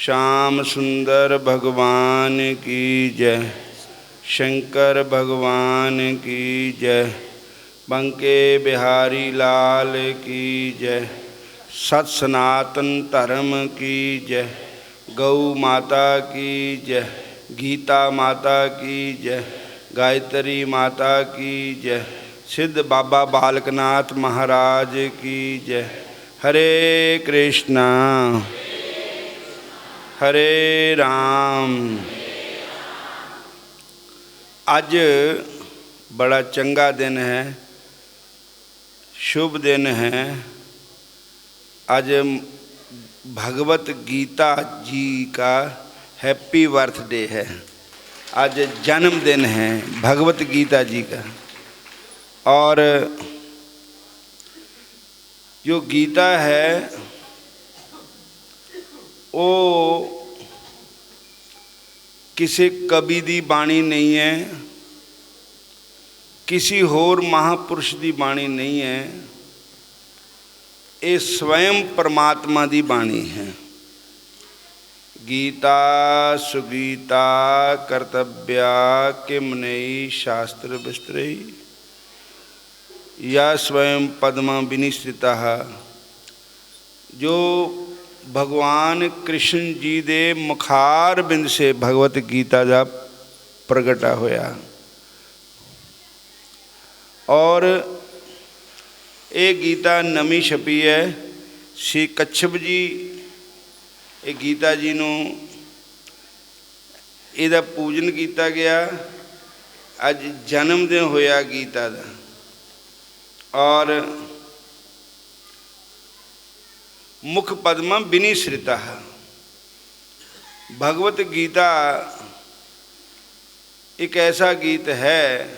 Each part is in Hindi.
श्याम सुंदर भगवान की जय। शंकर भगवान की जय। बंके बिहारी लाल की जय। सत सनातन धर्म की जय। गौ माता की जय। गीता माता की जय। गायत्री माता की जय। सिद्ध बाबा बालकनाथ महाराज की जय। हरे कृष्णा हरे राम। अज बड़ा चंगा दिन है, शुभ दिन है। आज भगवत गीता जी का हैप्पी बर्थडे है। आज जन्मदिन है भगवत गीता जी का। और जो गीता है वो किसी कवि दी बाणी नहीं है, किसी होर महापुरुष दी बाणी नहीं है। ये स्वयं परमात्मा दी बाणी है। गीता सुगीता कर्तव्या किम नई शास्त्र विस्तरई या स्वयं पद्मा विनिश्रिता। जो भगवान कृष्ण जी दे मुखार बिंद से भगवत गीता का प्रगटा होया। और ये गीता नवी छपी है। श्री कच्छप जी ये गीता जी नूं इहदा पूजन किया गया। अज जन्मदिन होया गीता का। और मुख पद्मा विनिश्रिता। भगवत गीता एक ऐसा गीत है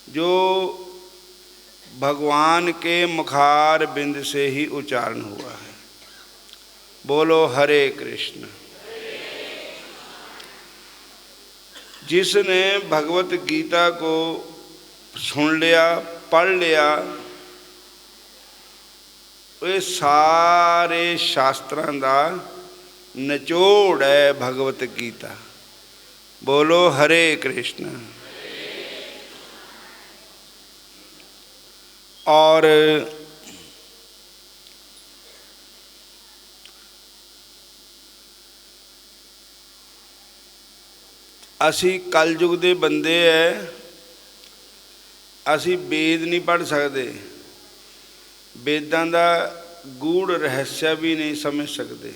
जो भगवान के मुखार बिंद से ही उच्चारण हुआ है। बोलो हरे कृष्ण। जिसने भगवत गीता को सुन लिया, पढ़ लिया, ये सारे शास्त्रां दा निचोड़ है भगवत गीता। बोलो हरे कृष्ण। और असी कलयुग दे बंदे है, असी वेद नहीं पढ़ सकते, वेदां दा गूढ़ रहस्य भी नहीं समझ सकते,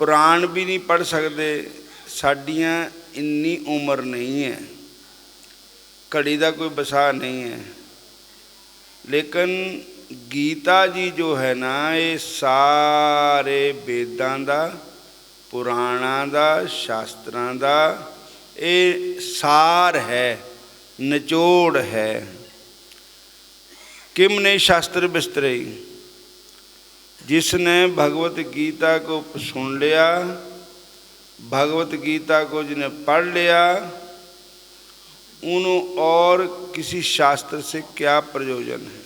पुराण भी नहीं पढ़ सकते। साडियां इन्नी उम्र नहीं है, घड़ी का कोई बसा नहीं है। लेकिन गीता जी जो है ना, ये सारे वेदां दा, पुराणां दा, शास्त्रां दा ये सार है, निचोड़ है। किम ने शास्त्र बिस्तरई। जिसने भगवत गीता को सुन लिया, भगवत गीता को जिन्हें पढ़ लिया, उन्होंने और किसी शास्त्र से क्या प्रयोजन है।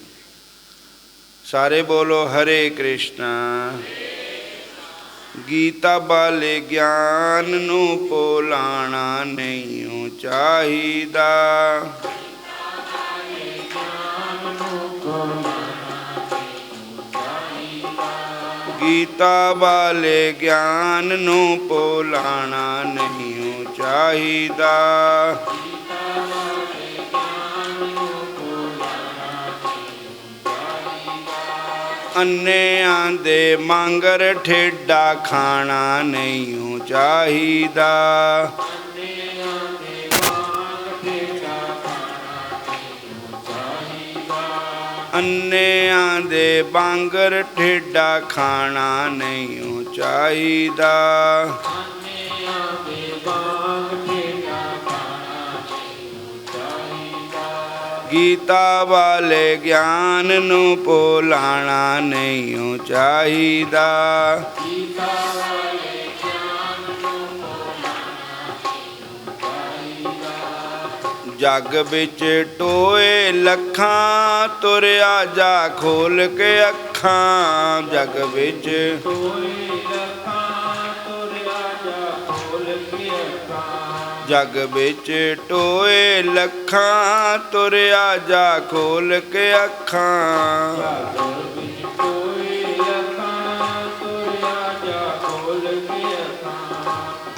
सारे बोलो हरे कृष्णा। गीता वाले ज्ञान नू भुलाना नहीं चाहिदा। गीता वाले ज्ञान नू भुलाना नहीं चाहिदा। अन्नियां दे मांगर ठेडा खाना नहीं चाहिदा। अन्नियां दे बांगर ठेडा खाना नहीं चाहिदा। गीता वाले ज्ञान नू भुलाना नहीं चाहिदा। जग बिच टोए लखां तुरया जा खोल के अखां। अखां जग विच जग बिच टोए लखां तुरया जा खोल के अखां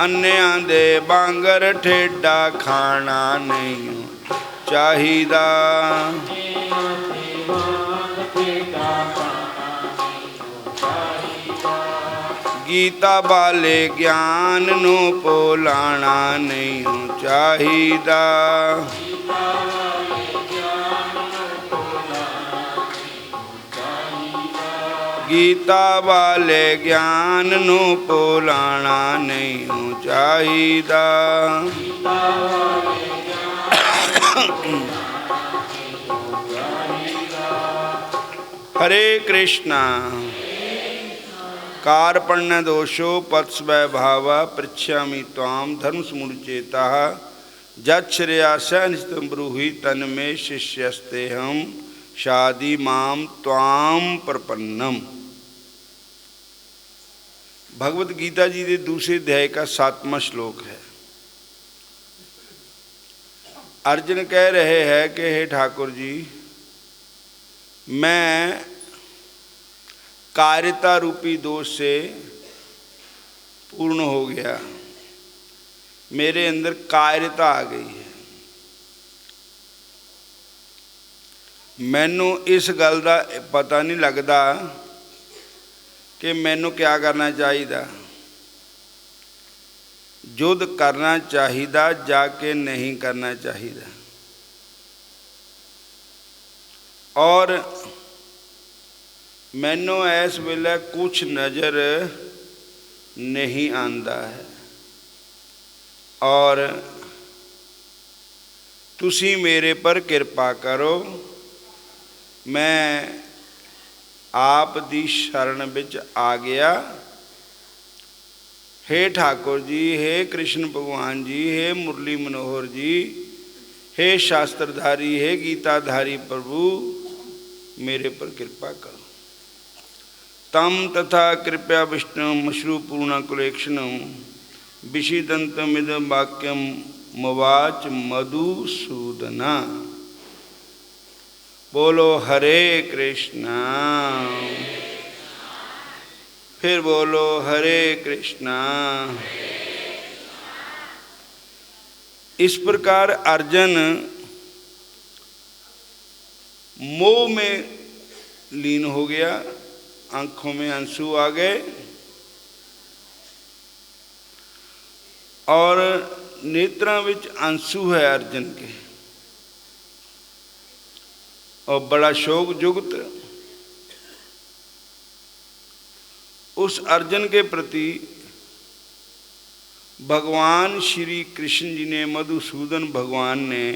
अन्नियां दे बांगर ठेडा खाना नहीं चाहिदा गीता वाले ज्ञान नू भुलाना नहीं चाहिदा गीता वाले ज्ञान नू भुलाना नहीं चाहिदा हरे कृष्णा कार्पण्य दोषो पत्स्वै भावा पृच्छामि त्वाम धर्म समुच्चेता जच्छ्रेयास्य निश्चितं ब्रूहि तन्मे शिष्यस्तेहं शादी माम त्वाम प्रपन्नम। भगवत गीता जी के दूसरे अध्याय का 7वां श्लोक है। अर्जुन कह रहे हैं कि हे ठाकुर जी, मैं कार्यता रूपी दोष से पूर्ण हो गया, मेरे अंदर कार्यता आ गई है। मैनू इस गल का पता नहीं लगता कि मैनू क्या करना चाहिए, युद्ध करना चाहिए जाके नहीं करना चाहिए। और मैनू इस वेले कुछ नज़र नहीं आंदा है और तुसी मेरे पर कृपा करो, मैं आप दी शरण विच आ गया। हे ठाकुर जी, हे कृष्ण भगवान जी, हे मुरली मनोहर जी, हे शास्त्रधारी, हे गीताधारी प्रभु, मेरे पर कृपा करो। तम तथा कृपया विष्णु मश्रूपूर्णकुलेक्षणं विषिदन्तमिदं वाक्यं मवाच मधुसूदना। बोलो हरे कृष्णा, फिर बोलो हरे कृष्णा। इस प्रकार अर्जुन मोह में लीन हो गया, आंखों में आंसू आ गए और नेत्रों विच आंसू है अर्जुन के, और बड़ा शोक जुगत उस अर्जुन के प्रति भगवान श्री कृष्ण जी ने, मधुसूदन भगवान ने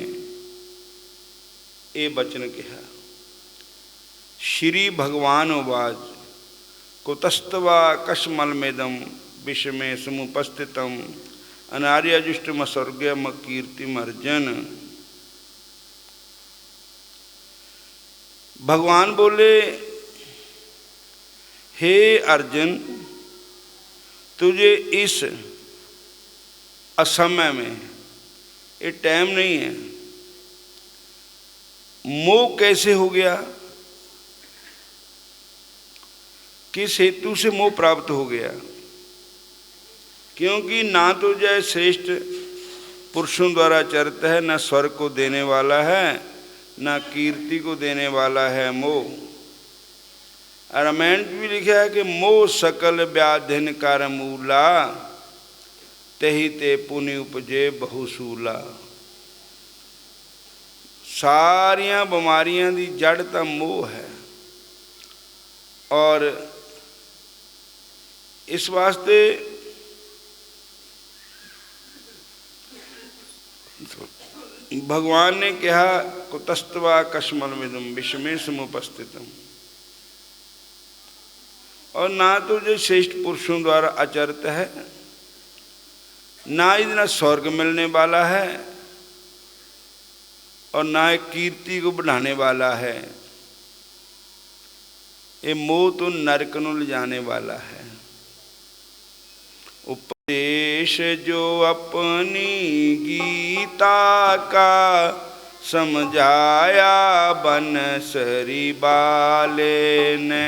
ये वचन कहा। श्री भगवान उवाच कुतस्तवा कस्मलमेदं विषमे समुपस्थितम् अनार्यजुष्टमस्वर्ग्यम कीर्तिमर्जन। भगवान बोले, हे अर्जुन, तुझे इस असमय में, ये टाइम नहीं है, मोह कैसे हो गया, किस हेतु से मोह प्राप्त हो गया? क्योंकि ना तो जय श्रेष्ठ पुरुषों द्वारा चरित है, न स्वर्ग को देने वाला है, न कीर्ति को देने वाला है मोह। रामायण भी लिखा है कि मोह सकल व्याधिन कार मूला, तही ते पुनि उपजे बहुसूला। सारियां बीमारियां दी जड़ तो मोह है, और इस वास्ते भगवान ने कहा कुतस्तवा कस्मलमिदं विषमे समुपस्थितम्। और ना तो जो श्रेष्ठ पुरुषों द्वारा आचरित है, ना इतना स्वर्ग मिलने वाला है, और ना कीर्ति को बढ़ाने वाला है। ये मोह तो नरक ਨੂੰ लिजाने वाला है। उपदेश जो अपनी गीता का समझाया बनसरी बाले ने।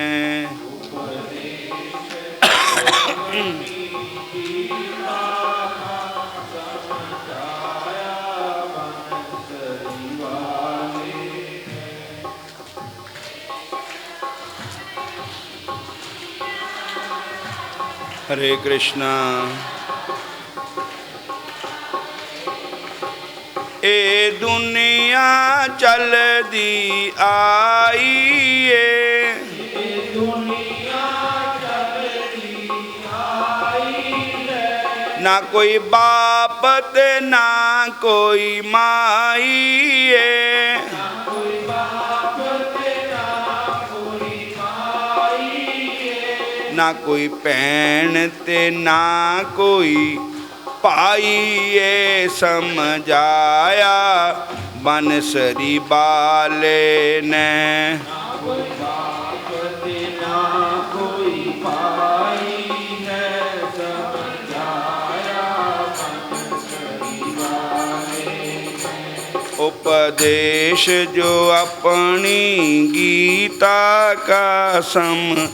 हरे कृष्णा। ए दुनिया चल दी आई ना कोई बाप ते ना कोई माई ना कोई भैन ते ना कोई भाई समझाया बनसरी बाले ने। उपदेश जो अपनी गीता का सम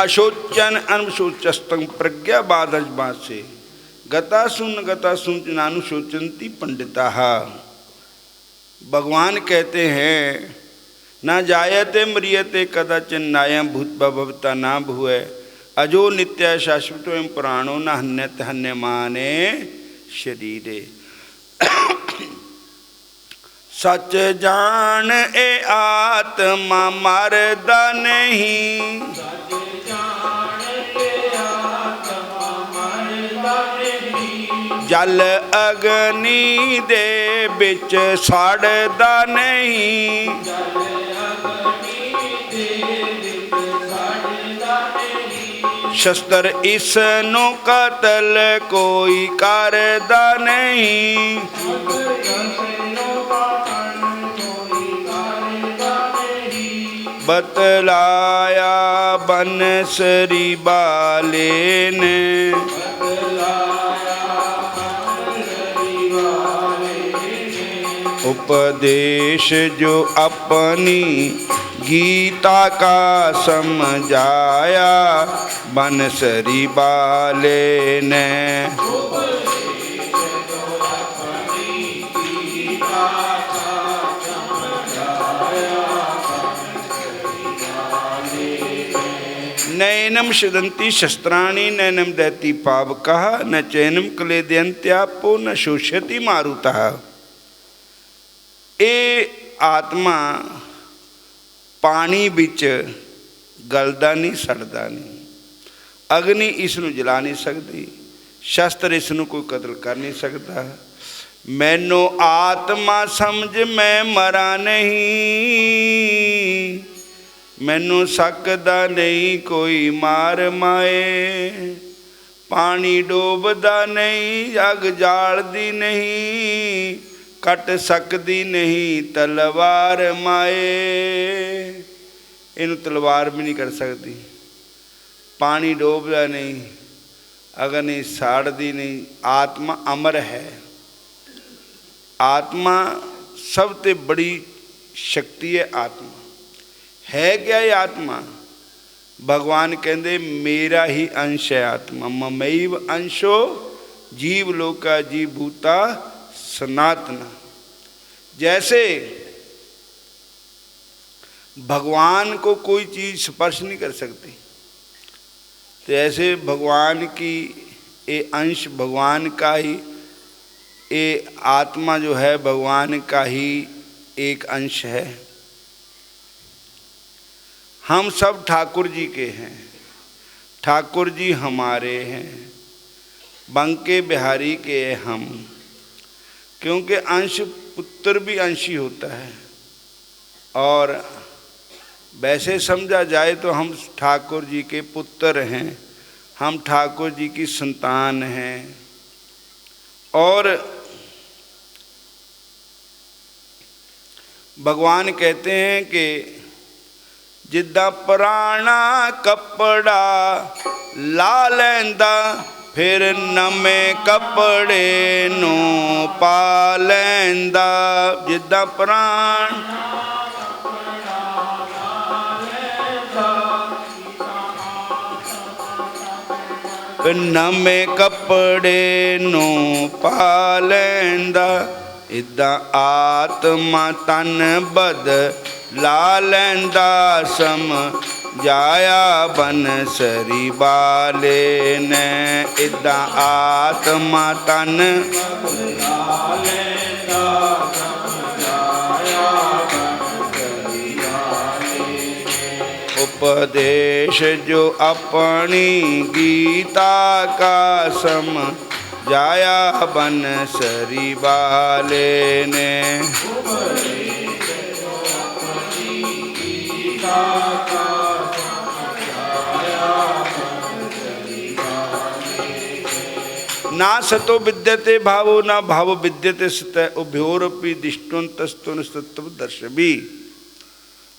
अशोचन अनुशोचस्तंग प्रज्ञा बाधज से गता सुन नानुशोचंती पंडिता। भगवान कहते हैं न जायते म्रियते कदाचिन नायम भूत भवता ना भुवे अजो नित्य शाश्वत एवं पुराणो न हन्यत हन्यमाने शरीरे। सच जान ए आत्मा मरदा नहीं जल अग्नि दे बिच सड़दा नहीं। शस्त्र इसनों कतल कोई करदा नहीं। बतलाया बनसरी बाले ने। उपदेश जो अपनी गीता का समझाया बनसरी बाले ने। नैनम शिदंती शस्त्राणि नैनम दैती पावकः न चैनम क्लेदयन्त्यापो न शोष्यति मारुतः। ये आत्मा पानी बिच गलदा नहीं सड़दा नहीं। अग्नि इसनों जला नहीं सकती। शस्त्र इसनों कोई कतल कर नहीं सकता। मैनू आत्मा समझ मैं मरा नहीं मैनू सकदा नहीं कोई मार माए। पानी डोबदा नहीं अग जालदी नहीं कट सकदी नहीं तलवार माए। इनू तलवार भी नहीं कर सकती। पानी डोबदा नहीं अग्नि साड़दी नहीं। आत्मा अमर है। आत्मा सबसे बड़ी शक्ति है। आत्मा है क्या ये आत्मा? भगवान कहते मेरा ही अंश है आत्मा। ममैव अंशो जीव लोका जीव भूता सनातना। जैसे भगवान को कोई चीज़ स्पर्श नहीं कर सकती, तो ऐसे भगवान की ये अंश भगवान का ही, ये आत्मा जो है भगवान का ही एक अंश है। हम सब ठाकुर जी के हैं। ठाकुर जी हमारे हैं। बंके बिहारी के हम, क्योंकि अंश पुत्र भी अंशी होता है और वैसे समझा जाए तो हम ठाकुर जी के पुत्र हैं, हम ठाकुर जी की संतान हैं। और भगवान कहते हैं कि जिद्दा पुराना कपड़ा ला लैंदा, फिर नਵੇਂ कपड़े नू पा लैंदा। जिद्दा पुराना नਵੇਂ कपड़े नू पा लैंदा, इदां आत्मा तन बदला लैंदा। समझाया बनसरी बाले ने, इदां आत्मा तन बदला लैंदा। उपदेश जो अपनी गीता का समझाया बनसरी बाले ने। ना सतो विद्यते भावो ना भावो विद्यते सत, उभयोरपि दिष्टोन्तस्तुन सत्व दर्शभी।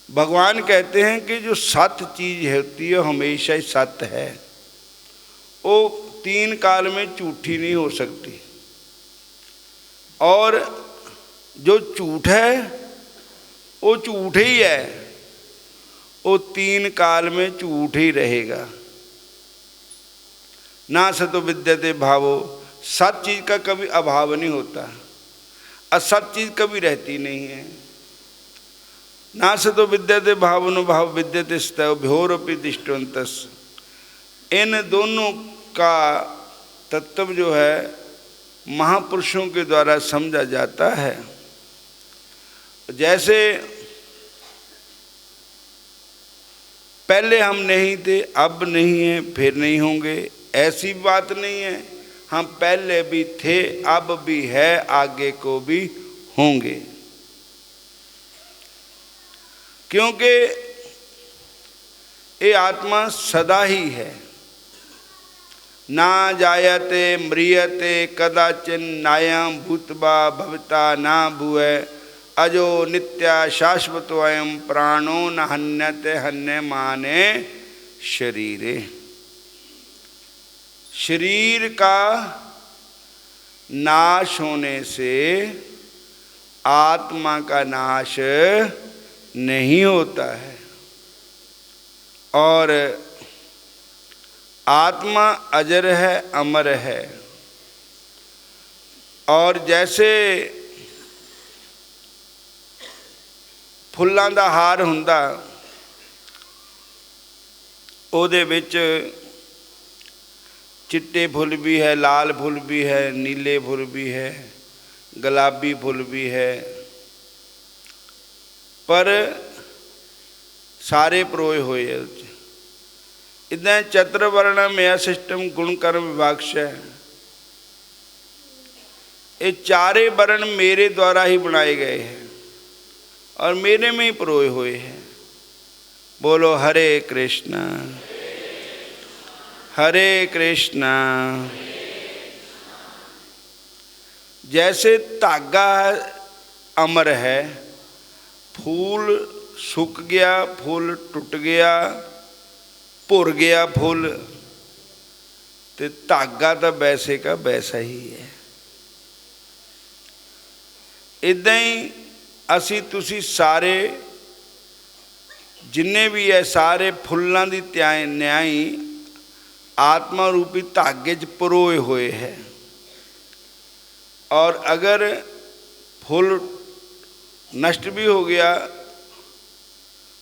भगवान कहते हैं कि जो सत्य चीज होती है हमेशा ही सत्य है, वो तीन काल में झूठी नहीं हो सकती। और जो झूठ है वो झूठ ही है, वो तीन काल में झूठ ही रहेगा। ना सतो विद्यते भावो, सत चीज का कभी अभाव नहीं होता, असत चीज कभी रहती नहीं है। ना सतो विद्यते भावनो भाव विद्यते स्तव भयोरपि दिष्टवंतस। इन दोनों का तत्व जो है महापुरुषों के द्वारा समझा जाता है। जैसे पहले हम नहीं थे, अब नहीं है, फिर नहीं होंगे, ऐसी बात नहीं है। हम पहले भी थे, अब भी है, आगे को भी होंगे। क्योंकि ये आत्मा सदा ही है। ना जायते म्रियते कदाचिन नायं भूतवा भविता ना भूय, अजो नित्या शाश्वतो अयं प्राणो न हन्यते हन्यमाने शरीरे। शरीर का नाश होने से आत्मा का नाश नहीं होता है। और आत्मा अजर है, अमर है। और जैसे फुल्लां दा हार हुंदा, ਉਹਦੇ ਵਿੱਚ चिट्टे फुल भी है, लाल फुल भी है, नीले फुल भी है, गुलाबी फुल भी है, पर सारे परोए हुए है। इदां चतुर्वर्ण में सिस्टम गुण कर्म विभाक्ष है। ये चारे वर्ण मेरे द्वारा ही बनाए गए हैं और मेरे में ही परोए हुए हैं। बोलो हरे कृष्णा हरे कृष्णा। जैसे धागा अमर है, फूल सूख गया, फूल टूट गया, भुर गया फूल, तो धागा तो वैसे का वैसा ही है। इदां ही असी तुसी सारे जिन्ने भी है सारे फुल्लां दी न्याई आत्मा रूपी धागे च परोए हुए है। और अगर फुल नष्ट भी हो गया,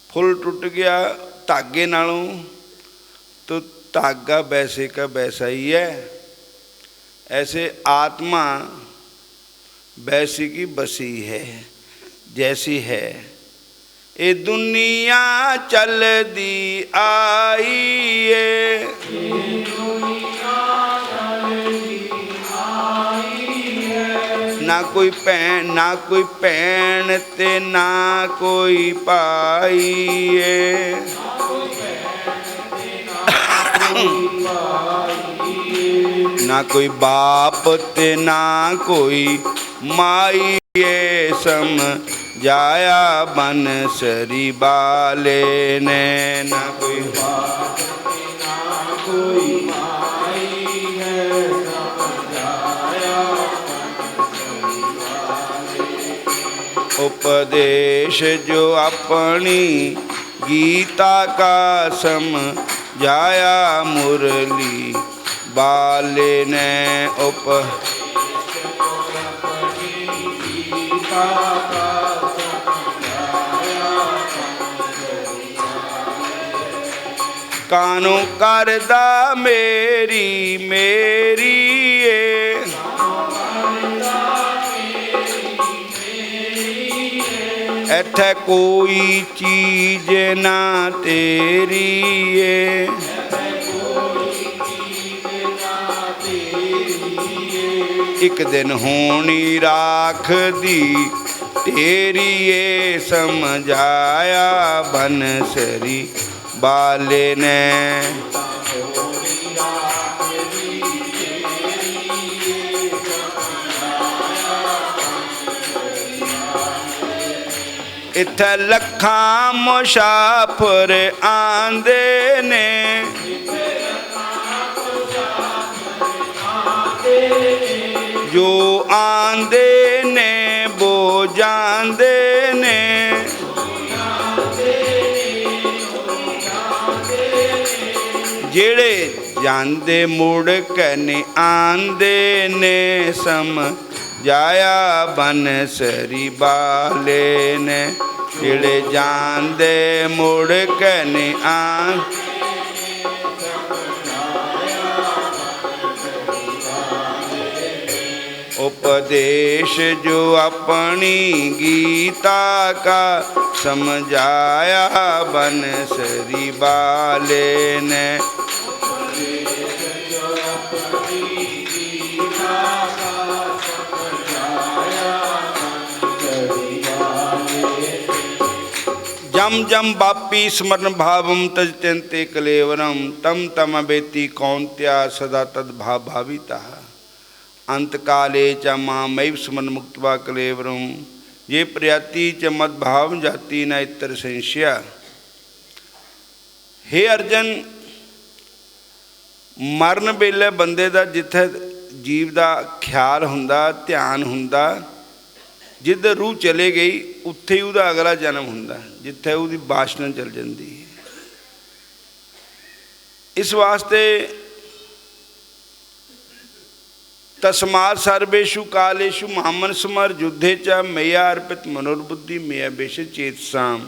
फुल टूट गया धागे नालों, तो धागा वैसे का वैसा ही है। ऐसे आत्मा वैसी की बसी है जैसी है। ये दुनिया चल दी आई है, ना कोई भैन ते ना कोई भाई ना कोई बाप ते ना कोई माई समझाया बनसरी बाले ने। ना कोई बाप ना कोई माई है समझाया बनसरी बाले। उपदेश जो अपनी गीता का समझाया मुरली बाले ने। कानू करदा मेरी मेरी इत्थे कोई चीज ना तेरी एक दिन होनी राख दी तेरी ये समझाया बनसरी बाले ने। इत्थे लखां मुसाफिर आंदे ने जो आंदे ने वो जांदे ने। जेड़े जांदे मुड़ के नहीं आंदे ने समझाया बनसरी बाले ने। जेड़े जांदे मुड़ के नहीं आंदे उपदेश जो अपनी गीता का समझाया बनसरी बाले ने। जम जम बापी स्मरण भावम तज त्यंते कलेवरम तम तम बेति कौन्त्या सदा तद भाव भाविता। अंत काले च मां मैव स्मरण मुक्त्वा कलेवरम ये प्रयाति च मद भाव जाति न इतर संशया। हे अर्जन, मरण वेले बंदे दा जिथे जीव दा ख्याल हुंदा ध्यान हुंदा जिधर रूह चले गई उत्थे ही उहदा अगला जन्म हुंदा जिथे उहदी वासना चल जाती है। इस वास्ते तस्मात् सर्वेषु कालेषु महामन स्मर युद्धे च मैया अर्पित मनोर्बुद्धि मैया बेश चेतसाम।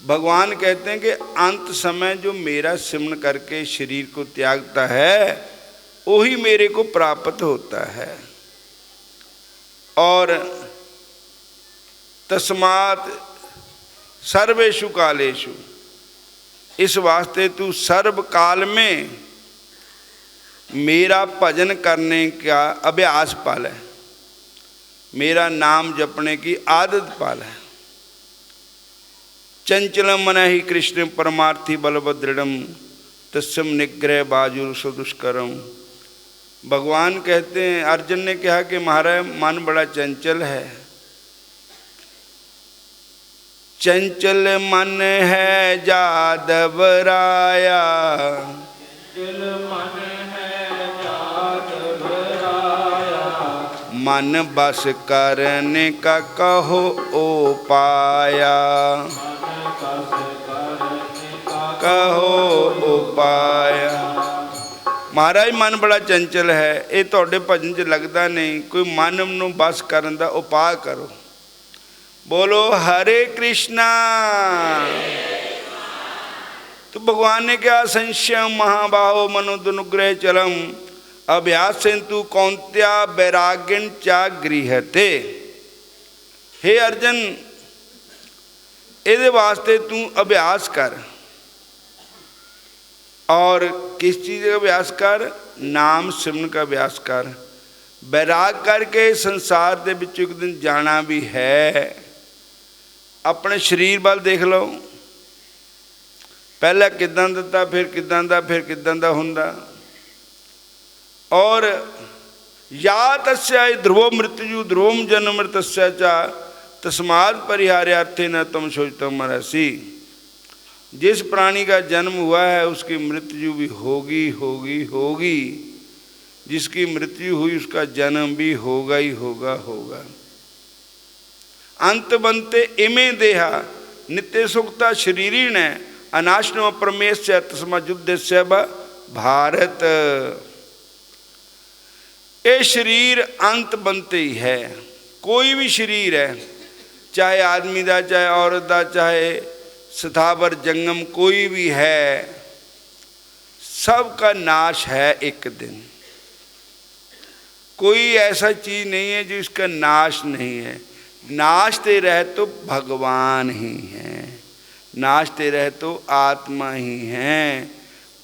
भगवान कहते हैं कि अंत समय जो मेरा सिमरण करके शरीर को त्यागता है वही मेरे को प्राप्त होता है। और तस्मात् सर्वेषु कालेषु, इस वास्ते तू सर्व काल में मेरा भजन करने का अभ्यास पाल है, मेरा नाम जपने की आदत पाल है। चंचलम मन ही कृष्ण परमार्थी बलभद्रम तस्म निग्रह बाजुर सुदुष्करम। भगवान कहते हैं, अर्जुन ने कहा कि महाराज मन बड़ा चंचल है। चंचल मन है जादव राया, चंचल मन है जादव राया, मन बस करने का कहो ओ पाया, कहो ओ पाया। महाराज मन बड़ा चंचल है, ये तुहाडे भजन च लगता नहीं। कोई मन नूं बस करन दा उपाय करो। बोलो हरे कृष्णा। तो भगवान ने कहा संशयम महाबाहो मनोदनुग्रह चलम अभ्यास तु कौंत्या वैराग्यन चा गृहते। हे अर्जुन, ये वास्ते तू अभ्यास कर। और किस चीज़ का अभ्यास कर? नाम सिमरन का अभ्यास कर। वैराग करके संसार दे विच एक दिन जाना भी है। अपने शरीर वाल देख लो, पहले किदां दिता, फिर किदां दा, फिर किदां दा हुंदा। और या तस्या ध्रुवो मृत्यु ध्रुवम जन्म मृतस्या चा तस्मात् परिहार्यार्थे न तुम सोचतम रहसी। जिस प्राणी का जन्म हुआ है उसकी मृत्यु भी होगी होगी होगी, जिसकी मृत्यु हुई उसका जन्म भी होगा ही होगा होगा। अंत बनते इमे देहा नित्य सुखता शरीरी ने अनाशनो प्रमेश तस्मा युद्ध से भारत। ये शरीर अंत बनते ही है। कोई भी शरीर है, चाहे आदमी का, चाहे औरत का, चाहे स्थावर जंगम कोई भी है, सबका नाश है एक दिन। कोई ऐसा चीज नहीं है जो इसका नाश नहीं है। नाचते रहे तो भगवान ही है, नाचते रहे तो आत्मा ही है,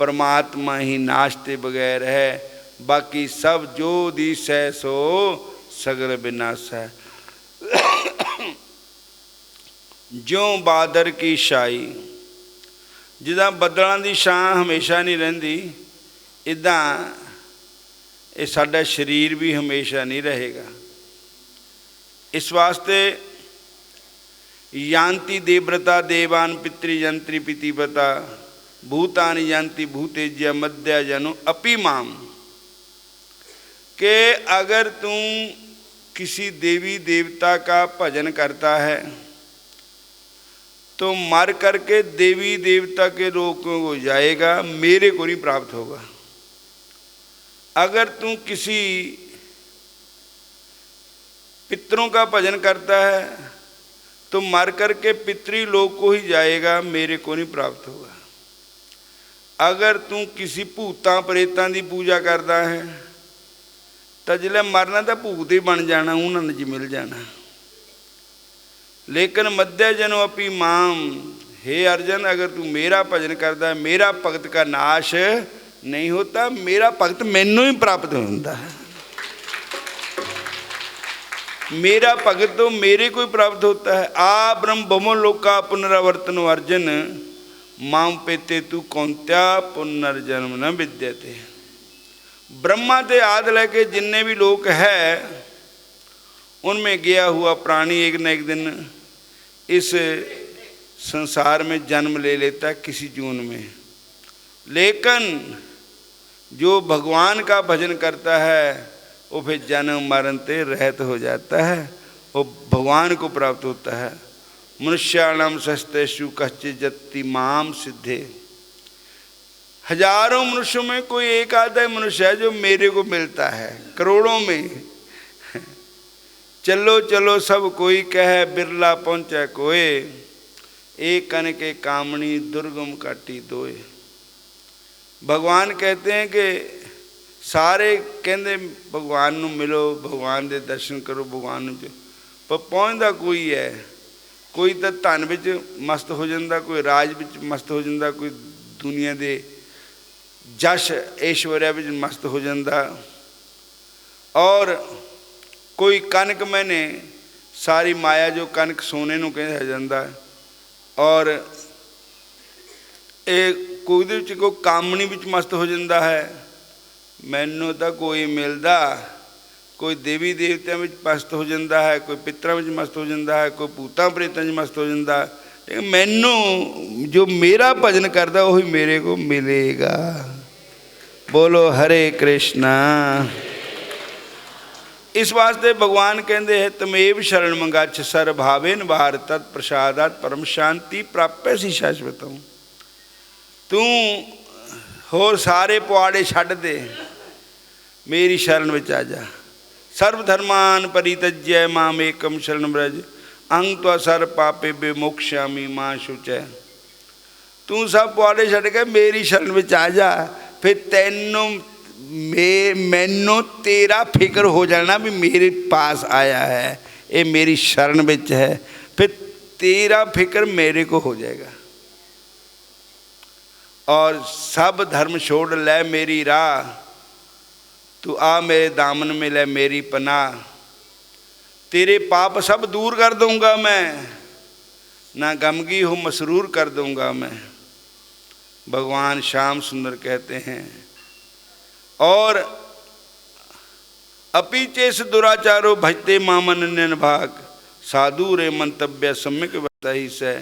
परमात्मा ही नाचते बगैर है। बाकी सब जो दिस है सो सगल विनाश है। ज्यों बादर की छाई, जिदा बदलों की छां हमेशा नहीं रहिंदी, इदां ये साडा शरीर भी हमेशा नहीं रहेगा। इस वास्ते यान्ति देवव्रता देवान पितृयंत्री पितिव्रता भूतानि यान्ति भूतेज्य मध्य जनो अपि माम। के अगर तू किसी देवी देवता का भजन करता है तो मर करके देवी देवता के लोक को जाएगा, मेरे को नहीं प्राप्त होगा। अगर तू किसी पितरों का भजन करता है तो मर करके पितृलोक को ही जाएगा, मेरे को नहीं प्राप्त होगा। अगर तू किसी भूतां प्रेतां की पूजा करता है तो जिले मरना तो भूत ही बन जाना, उन्होंने जी मिल जाना। लेकिन मध्य जनो अपी माम, हे अर्जन अगर तू मेरा भजन करता है, मेरा भगत का नाश नहीं होता, मेरा भगत मैनू ही प्राप्त होता है। मेरा भगत तो मेरे को ही प्राप्त होता है। आ ब्रह्म भमो लोका पुनरावर्तनो अर्जन माम पेते तू कौंत्या पुनर्जन्म न विद्यते। ब्रह्मा ते आदि लेके जिन्ने भी लोक है उनमें गया हुआ प्राणी एक न एक दिन इस संसार में जन्म ले लेता किसी जून में। लेकिन जो भगवान का भजन करता है वो फिर जन्म मरण से रहित हो जाता है, वो भगवान को प्राप्त होता है। मनुष्याणाम सस्तेषु कश्चित् जत्ति माम सिद्धे। हजारों मनुष्यों में कोई एक आधा मनुष्य है जो मेरे को मिलता है, करोड़ों में। चलो चलो सब कोई कहे, बिरला पहुँचे कोई। एक कन के कामणी दुर्गम काटी दोए। भगवान कहते हैं कि सारे कहते भगवान नू मिलो, भगवान दे दर्शन करो, भगवान नू जो पर पहुँचता कोई है। कोई तो धन विच मस्त हो जाता, कोई राज विच मस्त हो जाता, कोई दुनिया दे जश ऐश्वर्या विच मस्त हो जाता, और कोई कनक मैंने सारी माया जो कनक सोने नू कहा जाता, और कोई कोई कामनी विच मस्त हो जाता है। मैनू तो कोई मिलता, कोई देवी देवत्यां विच मस्त हो जाता है, कोई पितरां विच मस्त हो जाता है, कोई भूतां प्रेतां विच मस्त हो जाता। मैनू जो मेरा भजन करता वही मेरे को मिलेगा। बोलो हरे कृष्णा। इस वास्ते भगवान कहते हैं तमेव शरण मंगाच सर्वभावेन भारत तत्प्रसादात परम शांति प्राप्यसी शाश्वतम। तू होर सारे पुआड़े छड्ड दे, मेरी शरण में आ जा। सर्वधर्मान परित्यज्य माम एकम शरण व्रज अंग त्वा सर्व पापे विमोक्ष्यामि मां शुचय। तू सब पुआड़े छड्ड के मेरी शरण में आ जा, फिर तैनू मैनू तेरा फिक्र हो जाना भी मेरे पास आया है, ये मेरी शरण में है, फिर तेरा फिक्र मेरे को हो जाएगा। और सब धर्म छोड़ ले मेरी राह, तू आ मेरे दामन में ले मेरी पनाह, तेरे पाप सब दूर कर दूंगा मैं, ना गमगी हो मसरूर कर दूंगा मैं। भगवान श्याम सुंदर कहते हैं। और अपीचेस दुराचारो भजते मामन भाग, साधु रे मंतव्य सम्यक बताही से,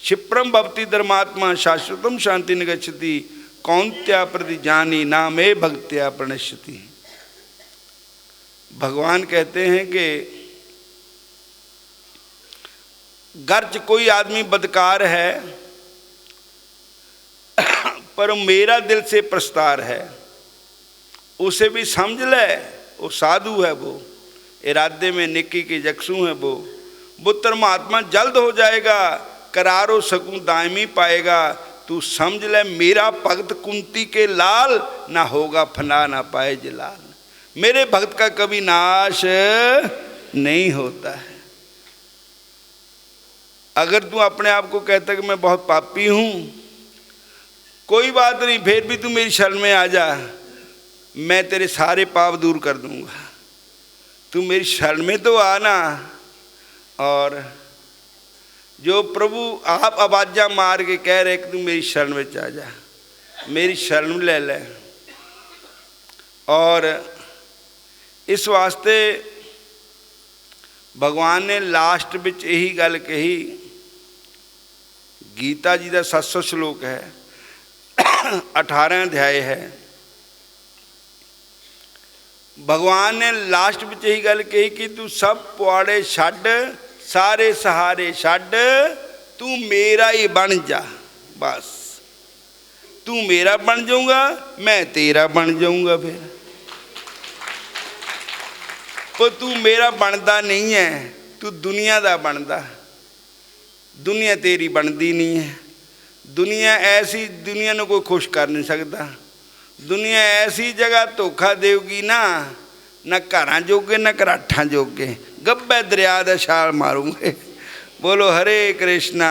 क्षिप्रम भवति धर्मात्मा शाश्वतम शांति निगच्छति, कौन्त्या प्रति जानी नामे भक्त्या प्रणश्यति। भगवान कहते हैं कि गर्ज कोई आदमी बदकार है पर मेरा दिल से प्रस्तार है, उसे भी समझ ले, वो साधु है, वो इरादे में निक्की की जक्सू है, वो धर्मात्मा जल्द हो जाएगा, करारो सकूं दायमी पाएगा। तू समझ ले मेरा भक्त कुंती के लाल, ना होगा फना ना पाए जलाल। मेरे भक्त का कभी नाश नहीं होता है। अगर तू अपने आप को कहता कि मैं बहुत पापी हूं, कोई बात नहीं, फिर भी तू मेरी शरण में आ जा, मैं तेरे सारे पाप दूर कर दूंगा। तू मेरी शरण में तो आना। और जो प्रभु आप आवाज़ा मार के कह रहे कि तू मेरी शरण में आ जा, मेरी शरण ले ले। और इस वास्ते भगवान ने लास्ट विच यही गल कही। गीता जी का 700 श्लोक है, 18 अध्याय है। भगवान ने लास्ट में यही गल कही कि तू सब पुआड़े छड्ड, सारे सहारे छड्ड, तू मेरा ही बन जा। बस तू मेरा बन जाऊंगा, मैं तेरा बन जाऊंगा। फिर पर तू मेरा बनता नहीं है, तू दुनिया का बनता। दुनिया तेरी बनती नहीं है। दुनिया ऐसी, दुनिया को कोई खुश कर नहीं सकता। दुनिया ऐसी जगह धोखा देगी ना घर जोगे ना घराठा जोगे, गब्बे दरिया दा छाल मारूंगे। बोलो हरे कृष्णा।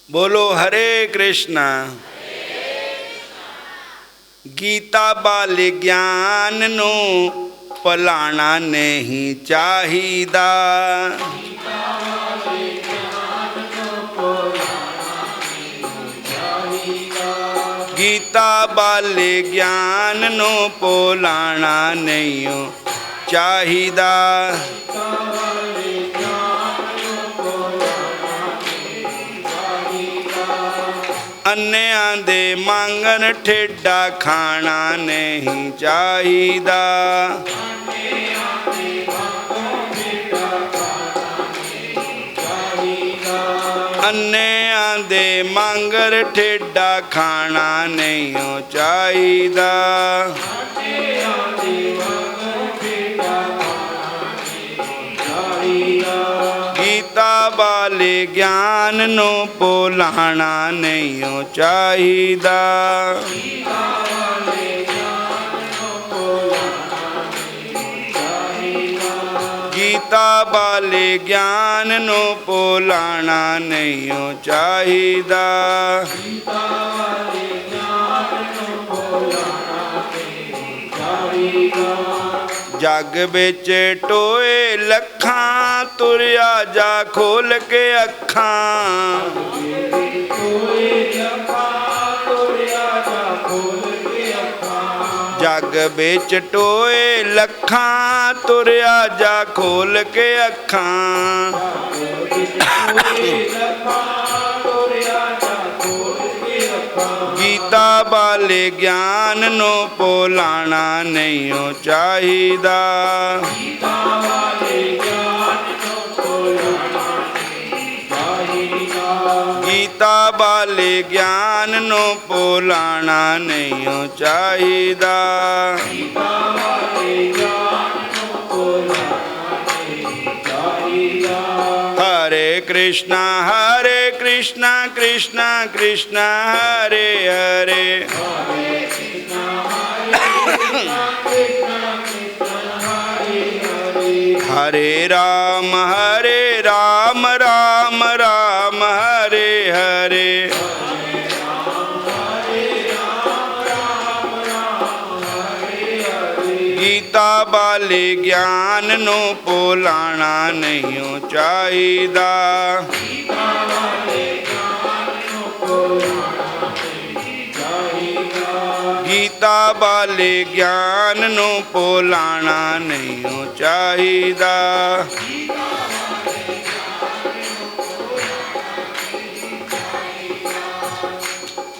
बोलो हरे कृष्णा। गीता बाले ज्ञान नो भुलाना नहीं चाहिदा। गीता बाले ज्ञान नो भुलाना नहीं चाहिदा। अन्नियां दे मांगन ठेडा खाना नहीं चाहिदा। अन्नियां दे मांगर ठेडा खाना नहीं चाहिदा। गीता वाले ज्ञान नो भुलाना नहीं चाहिदा। गीता वाले ज्ञान नो भुलाना नहीं चाहिदा। जग बिच टोए लखां, तुरिया जा खोल के अखां। जग बिच टोए लखां, तुरिया जा खोल के अखां। गीता वाले ज्ञान नो भुलाना नहीं चाहिदा। गीता वाले ज्ञान नो भुलाना नहीं चाहिदा। हरे कृष्णा कृष्णा कृष्णा हरे हरे। हरे राम राम राम हरे हरे। गीता वाले ज्ञान नो भुलाना नहीं चाहिदा। गीता वाले ज्ञान नो भुलाना नहीं चाहिदा।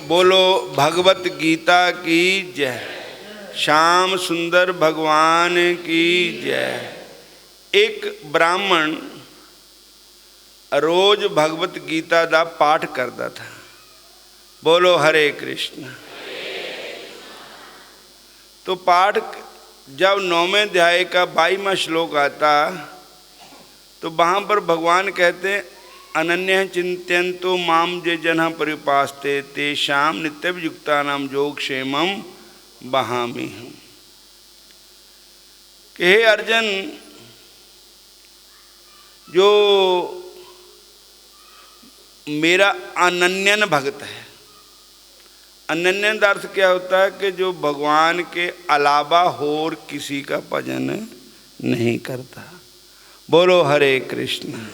बोलो भगवत गीता की जय। श्याम सुंदर भगवान की जय। एक ब्राह्मण रोज भगवत गीता का पाठ करता था। बोलो हरे कृष्ण। तो पाठ जब 9वें अध्याय का 22वां श्लोक आता तो वहाँ पर भगवान कहते हैं अनन्य चिंत्यन्तो माम जे जन परिपास्ते तेषां नित्ययुक्तानां योगक्षेमं बहामि हूँ। कि हे अर्जुन, जो मेरा अनन्यन भक्त है। अनन्यन का अर्थ क्या होता है कि जो भगवान के अलावा और किसी का भजन नहीं करता। बोलो हरे कृष्ण।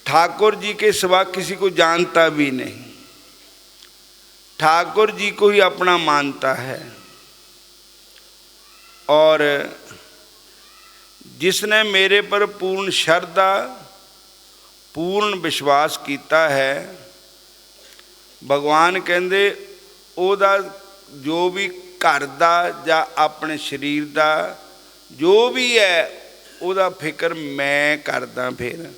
ठाकुर जी के सिवा किसी को जानता भी नहीं, ठाकुर जी को ही अपना मानता है। और जिसने मेरे पर पूर्ण श्रद्धा पूर्ण विश्वास किया है, भगवान कहते ओदा जो भी घर दा या अपने शरीर दा जो भी है ओदा फिक्र मैं करदा। फिर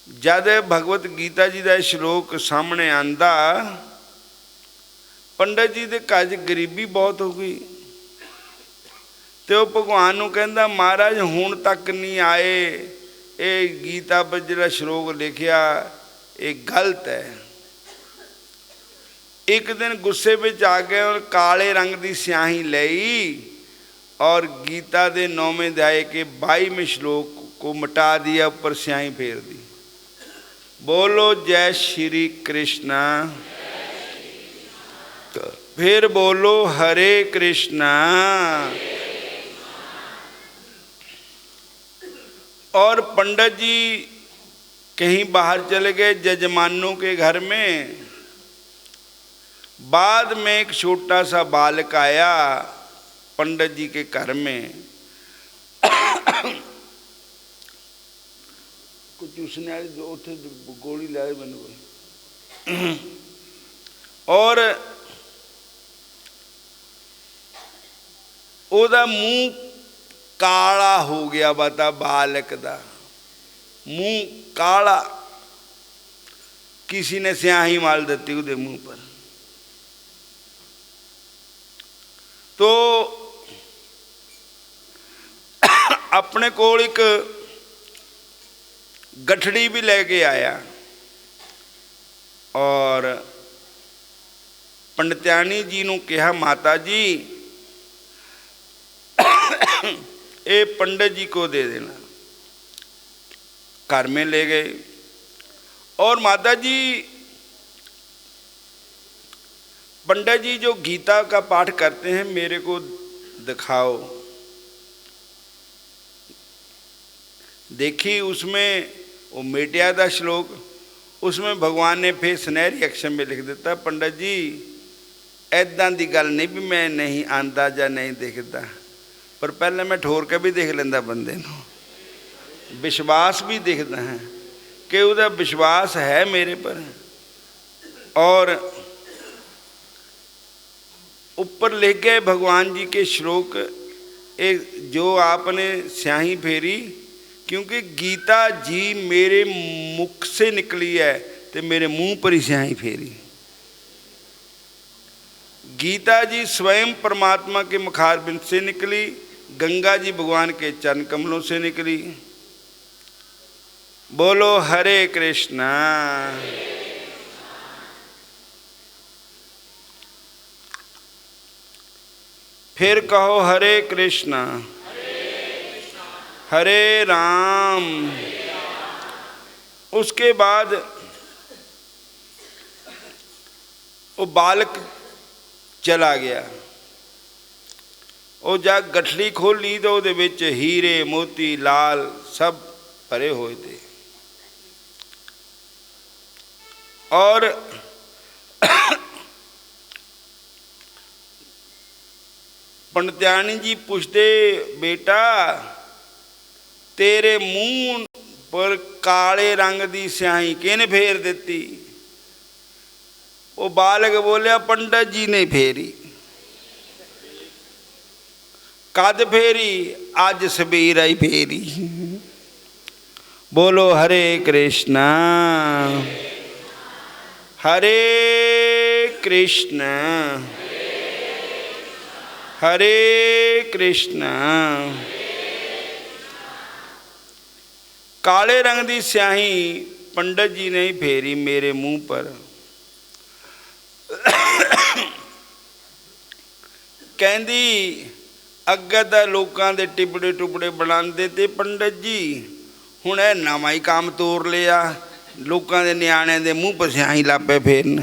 जद भगवत गीता जी का श्लोक सामने आंदा, पंडित जी के घर च गरीबी बहुत हो गई तो भगवान नूं कहंदा महाराज हुण तक नहीं आए, ये गीता पर जिहड़ा श्लोक लिखिया ये गलत है। एक दिन गुस्से में आ गए और काले रंग की स्याही लई और गीता के 9वें अध्याय के 22वें श्लोक को मिटा दिया, ऊपर स्याही फेर दी। बोलो जय श्री कृष्ण। फिर बोलो हरे कृष्ण। और पंडित जी कहीं बाहर चले गए जजमानों के घर में। बाद में एक छोटा सा बालक आया पंडित जी के घर में। कुछ उसने उठे गोली लाए मैंने और ओदा मुंह काला हो गया। बता बालक दा मुंह काला, किसी ने स्याही माल दी उसके मुंह पर। तो अपने कोल एक गठड़ी भी लेके आया और पंडित्यानी जी ने कहा माता जी ये पंडित जी को दे देना। घर में ले गए और माता जी पंडित जी जो गीता का पाठ करते हैं मेरे को दिखाओ। देखी उसमें वो मेटिया का श्लोक, उसमें भगवान ने फिर सुनहरी अक्षर में लिख देता पंडित जी ऐदां दी गल नहीं भी मैं नहीं आंदा या नहीं देखता, पर पहले मैं ठोर के भी देख लेंदा, बंदे नूं विश्वास भी देखता है कि उसका विश्वास है मेरे पर। और ऊपर लिख गए भगवान जी के श्लोक, एक जो आपने स्याही फेरी, क्योंकि गीता जी मेरे मुख से निकली है तो मेरे मुंह पर ही स्याही फेरी। गीता जी स्वयं परमात्मा के मुखारबिंद से निकली, गंगा जी भगवान के चरण कमलों से निकली। बोलो हरे कृष्णा। फिर कहो हरे कृष्णा हरे राम। उसके बाद वो बालक चला गया। ਉਹ ਜਾ ਗਠੜੀ ਖੋਲੀ ਤਾਂ ਉਹਦੇ ਵਿੱਚ ਹੀਰੇ ਮੋਤੀ ਲਾਲ ਸਭ ਭਰੇ ਹੋਏ थे। और पंडित्याणी जी पूछते, बेटा तेरे मूँह पर काले रंग की स्याही किने फेर दिती? वो बालक बोलिया, पंडित जी ने फेरी। कद फेरी? अज सबेरा ही फेरी। बोलो हरे कृष्णा हरे कृष्ण हरे कृष्ण। काले रंग की स्याही पंडित जी ने ही फेरी मेरे मुंह पर। कहती अगे तो लोगों के टिबड़े टुबड़े बनाते थे पंडित जी, हुण यह नवा ही काम तोड़ लिया, लोगों के न्याणे के मूँह पर स्याही ला पे फेरन।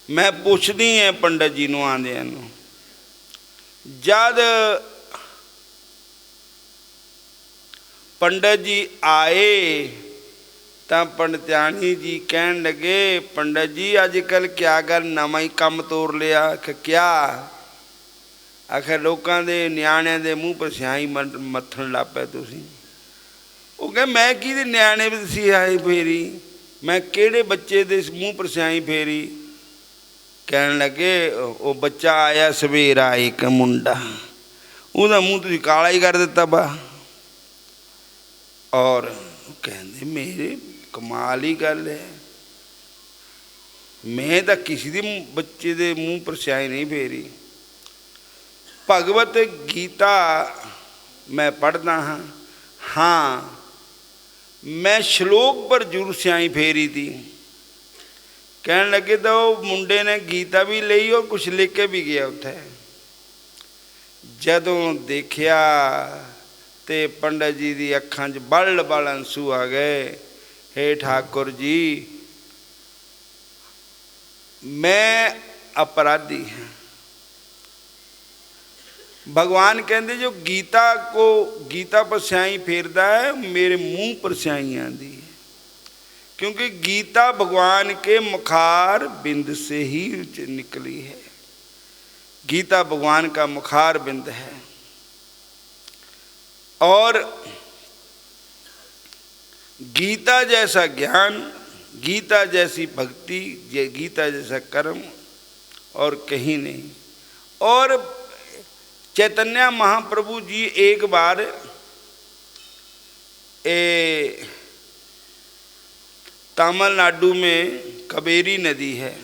मैं पूछदी है पंडित जी नूं आंदियां नूं, जद पंडित जी आए तो पंडित्याणी जी कहन लगे, पंडित जी अजकल क्या गल नवा ही काम तोड़ लिया? क्या? आखिर लोगों के न्याणिਆਂ के मूँह पर स्याही मत्थन लग पे तुसीं। वो कह मैं कि न्याणे पर स्याही फेरी, मैं किहड़े बच्चे दे मूँह पर स्याही फेरी? कहन लगे वो बच्चा आया सवेरा एक मुंडा, उसका मूँह तुसीं काला ही कर दिता बा। और कहते मेरे कमाल ही गल है, मैं तो किसी के बच्चे के मूँह पर स्याही नहीं फेरी। भगवत गीता मैं पढ़ता हाँ, हाँ मैं श्लोक पर जरूर स्याही फेरी थी। कहने लगे तो मुंडे ने गीता भी ली और कुछ लिख के भी गया उत्थे। जदों देखिया ते पंडित जी की अखां च बल बल अंसू आ गए। हे ठाकुर जी मैं अपराधी हाँ। भगवान कहते जो गीता पर स्याही फेरदा है मेरे मुंह पर स्याही आती है, क्योंकि गीता भगवान के मुखार बिंद से ही निकली है। गीता भगवान का मुखार बिंद है। और गीता जैसा ज्ञान, गीता जैसी भक्ति, गीता जैसा कर्म और कहीं नहीं। और चैतन्य महाप्रभु जी एक बार तमिलनाडु में कावेरी नदी है,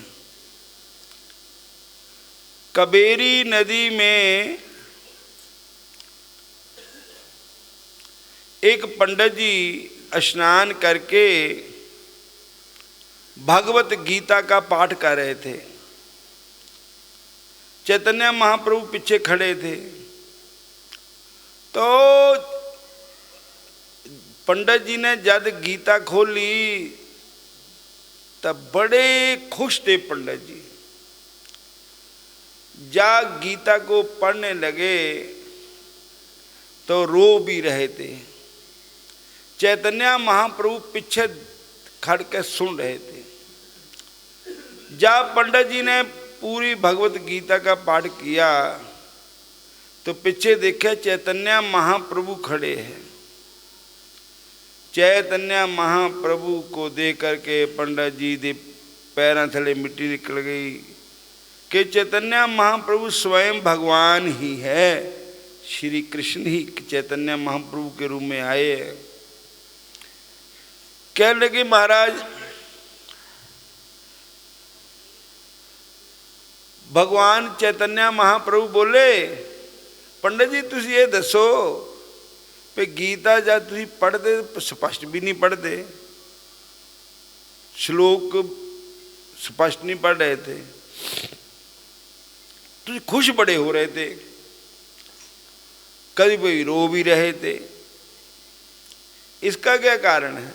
कावेरी नदी में एक पंडित जी स्नान करके भगवत गीता का पाठ कर रहे थे। चैतन्य महाप्रभु पीछे खड़े थे। तो पंडित जी ने जब गीता खोली तब बड़े खुश थे पंडित जी। जब गीता को पढ़ने लगे तो रो भी रहे थे। चैतन्य महाप्रभु पीछे खड़ के सुन रहे थे। जब पंडित जी ने पूरी भगवत गीता का पाठ किया तो पीछे देखा चैतन्य महाप्रभु खड़े हैं। चैतन्य महाप्रभु को देख करके पंडित जी के पैरों थले मिट्टी निकल गई कि चैतन्य महाप्रभु स्वयं भगवान ही है, श्री कृष्ण ही चैतन्य महाप्रभु के रूप में आए हैं। कहने लगे महाराज भगवान चैतन्य महाप्रभु बोले, पंडित जी तुम ये दसो भी गीता जब तुम पढ़ते स्पष्ट भी नहीं पढ़ते, श्लोक स्पष्ट नहीं पढ़ रहे थे, तुम खुश बड़े हो रहे थे, कभी कोई रो भी रहे थे, इसका क्या कारण है?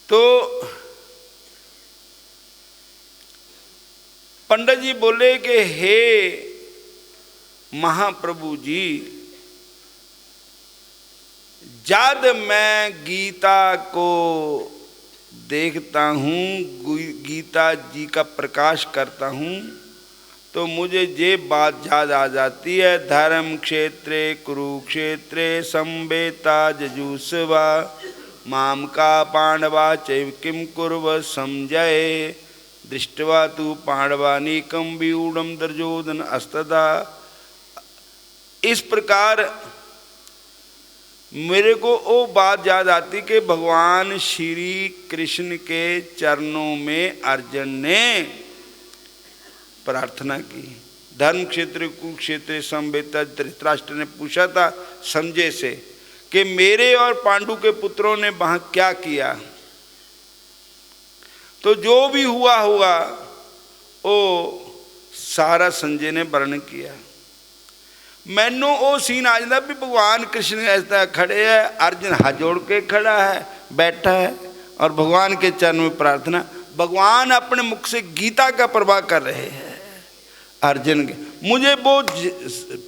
तो पंडित जी बोले कि हे महाप्रभु जी, जब मैं गीता को देखता हूँ, गीता जी का प्रकाश करता हूँ, तो मुझे ये बात याद आ जाती है, धर्म क्षेत्रे कुरुक्षेत्रे संवेता जजुस्वा माम का पांडवा चैव किम कुर्व समझय दृष्टवा तु पांडवानीकम व्यूढ़म दुर्योधन अस्तदा। इस प्रकार मेरे को वो बात याद आती कि भगवान श्री कृष्ण के चरणों में अर्जुन ने प्रार्थना की। धर्म क्षेत्र कुरुक्षेत्र संवेता। धृतराष्ट्र ने पूछा था संजय से कि मेरे और पांडु के पुत्रों ने वहां क्या किया, तो जो भी हुआ होगा वो सारा संजय ने वर्णन किया। मैनू वो सीन आ जाता भी भगवान कृष्ण ऐसा खड़े है, अर्जुन हाथ जोड़ के खड़ा है, बैठा है और भगवान के चरण में प्रार्थना। भगवान अपने मुख से गीता का प्रवाह कर रहे हैं अर्जुन के। मुझे वो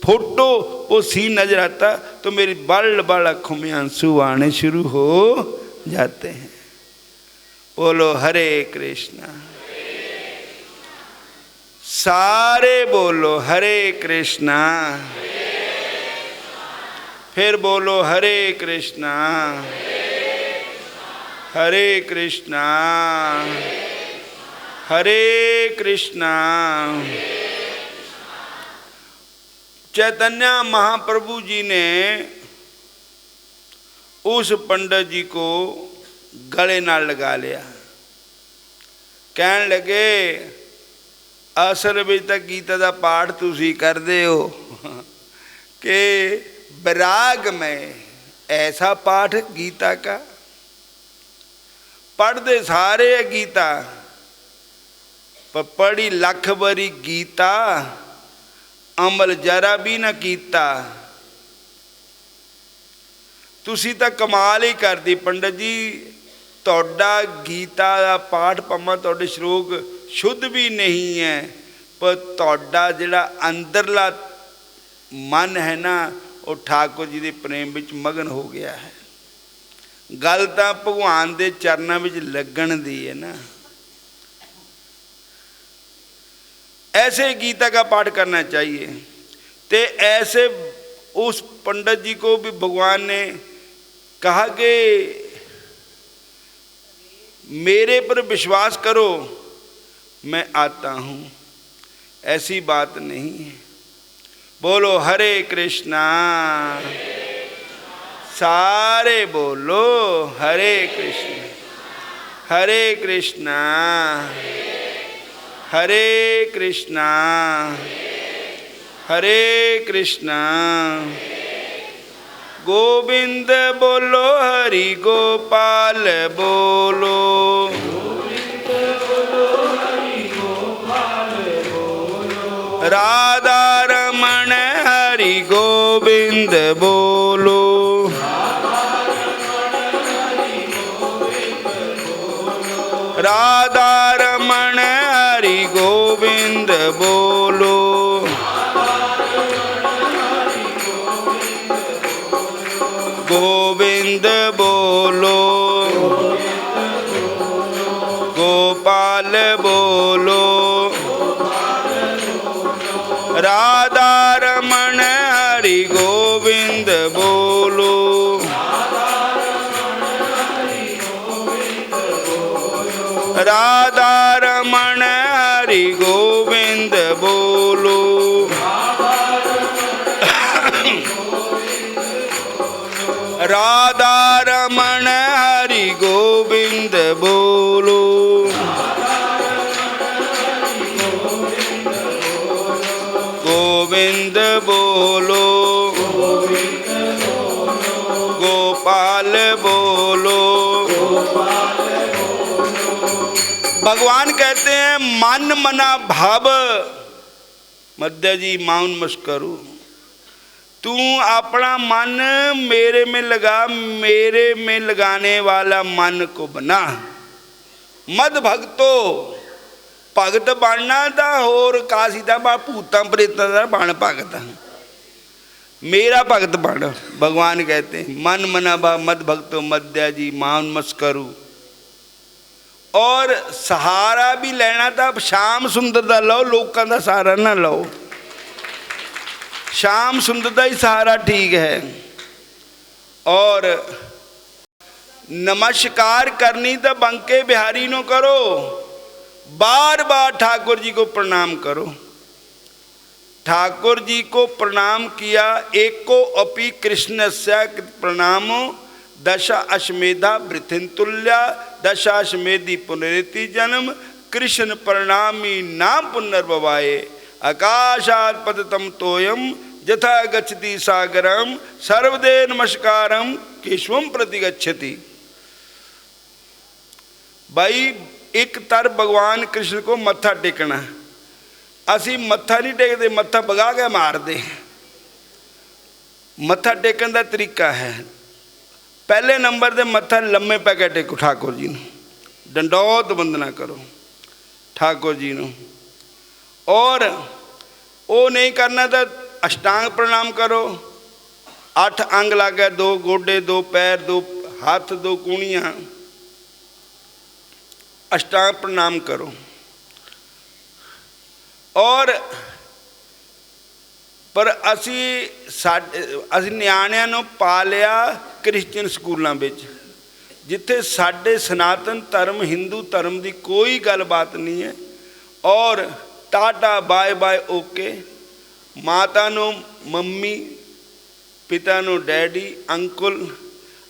फोटो वो सीन नजर आता तो मेरी बड़ बड़ आँखों में आंसू आने शुरू हो जाते हैं। बोलो हरे कृष्णा, सारे बोलो हरे कृष्णा, फिर बोलो हरे कृष्णा हरे कृष्णा हरे कृष्णा। चैतन्य महाप्रभु जी ने उस पंडित जी को गले नाल लगा लिया। कहने लगे असल में तो गीता का पाठ तुसी करते हो कि विराग में ऐसा पाठ गीता का पढ़ते सारे है गीता, पर पढ़ी लख बरी गीता अमल जरा भी ना कीता। तुसी तो कमाल ही कर दी पंडित जी, तोड़ा गीता का पाठ पमा तोड़े श्लोक शुद्ध भी नहीं है, पर तोड़ा जिहड़ा अंदरला मन है ना वो ठाकुर जी के प्रेम विच मगन हो गया है। गल तां भगवान के चरणों में लगन दी है ना। ऐसे गीता का पाठ करना चाहिए। ते ऐसे उस पंडित जी को भी भगवान ने कहा कि मेरे पर विश्वास करो, मैं आता हूँ। ऐसी बात नहीं है। बोलो हरे कृष्णा, सारे बोलो हरे कृष्णा हरे कृष्णा हरे कृष्णा हरे कृष्णा। गोविंद बोलो हरि गोपाल बोलो, राधा रमण हरि गोविंद बोलो, राधा रमण हरि गोविंद बोलो, गोविंद बोलो, गोपाल बोलो, राधा रमण हरि गोविंद बोलो, राधा रमण हरि गोविंद बोलो, राधा रमण हरि गोविंद बोलो, गोविंद बोलो, गोपाल बोलो। भगवान कहते हैं मन मना भाव मध्य जी माउन मस्करू। तू अपना मन मेरे में लगा, मेरे में लगाने वाला मन को बना। मद भक्तो भगत बनना तो होर कासी का भूतां प्रेतां दा बन भगत, मेरा भगत बन। भगवान कहते हैं मन मना भा मद भक्तो मद्या जी मान मस करूँ। और सहारा भी लेना था श्याम सुंदर का लो, लोगों का सहारा ना लो। श्याम सुंदर का ही सहारा ठीक है। और नमस्कार करनी तो बंके बिहारी नो करो, बार बार ठाकुर जी को प्रणाम करो। ठाकुर जी को प्रणाम किया, एको अपि कृष्णस्य प्रणामो दशा अश्मेधा वृथिन तुल्या, दशा अश्मेधि पुनरेति जन्म, कृष्ण प्रणामी ना पुनर्भवाये, आकाशात् पतितं तोयम यथा गच्छति सागरम, सर्वदे नमस्कारम केशवम प्रति गच्छति। भाई एक तर भगवान कृष्ण को मत्था टेकना, असी मत्था नहीं टेकते, मत्था भगा के मार दे। मत्था टेकन का तरीका है, पहले नंबर दे मत्था लम्मे पै के टेको ठाकुर जी नूं, डंडौत वंदना करो ठाकुर जी नूं। और वो नहीं करना तो अष्टांग प्रणाम करो, 8 अंग लागे, 2 गोडे, 2 पैर, 2 हाथ, 2 कूणियाँ, अष्टांग प्रणाम करो। और पर असी नियाणिਆਂ ਨੂੰ ਪਾ ਲਿਆ क्रिश्चियन स्कूलों में, जिथे साडे सनातन धर्म हिंदू धर्म की कोई गलबात नहीं है। और टाटा बाय बाय ओके, माता नो मम्मी, पिता नो डैडी, अंकल,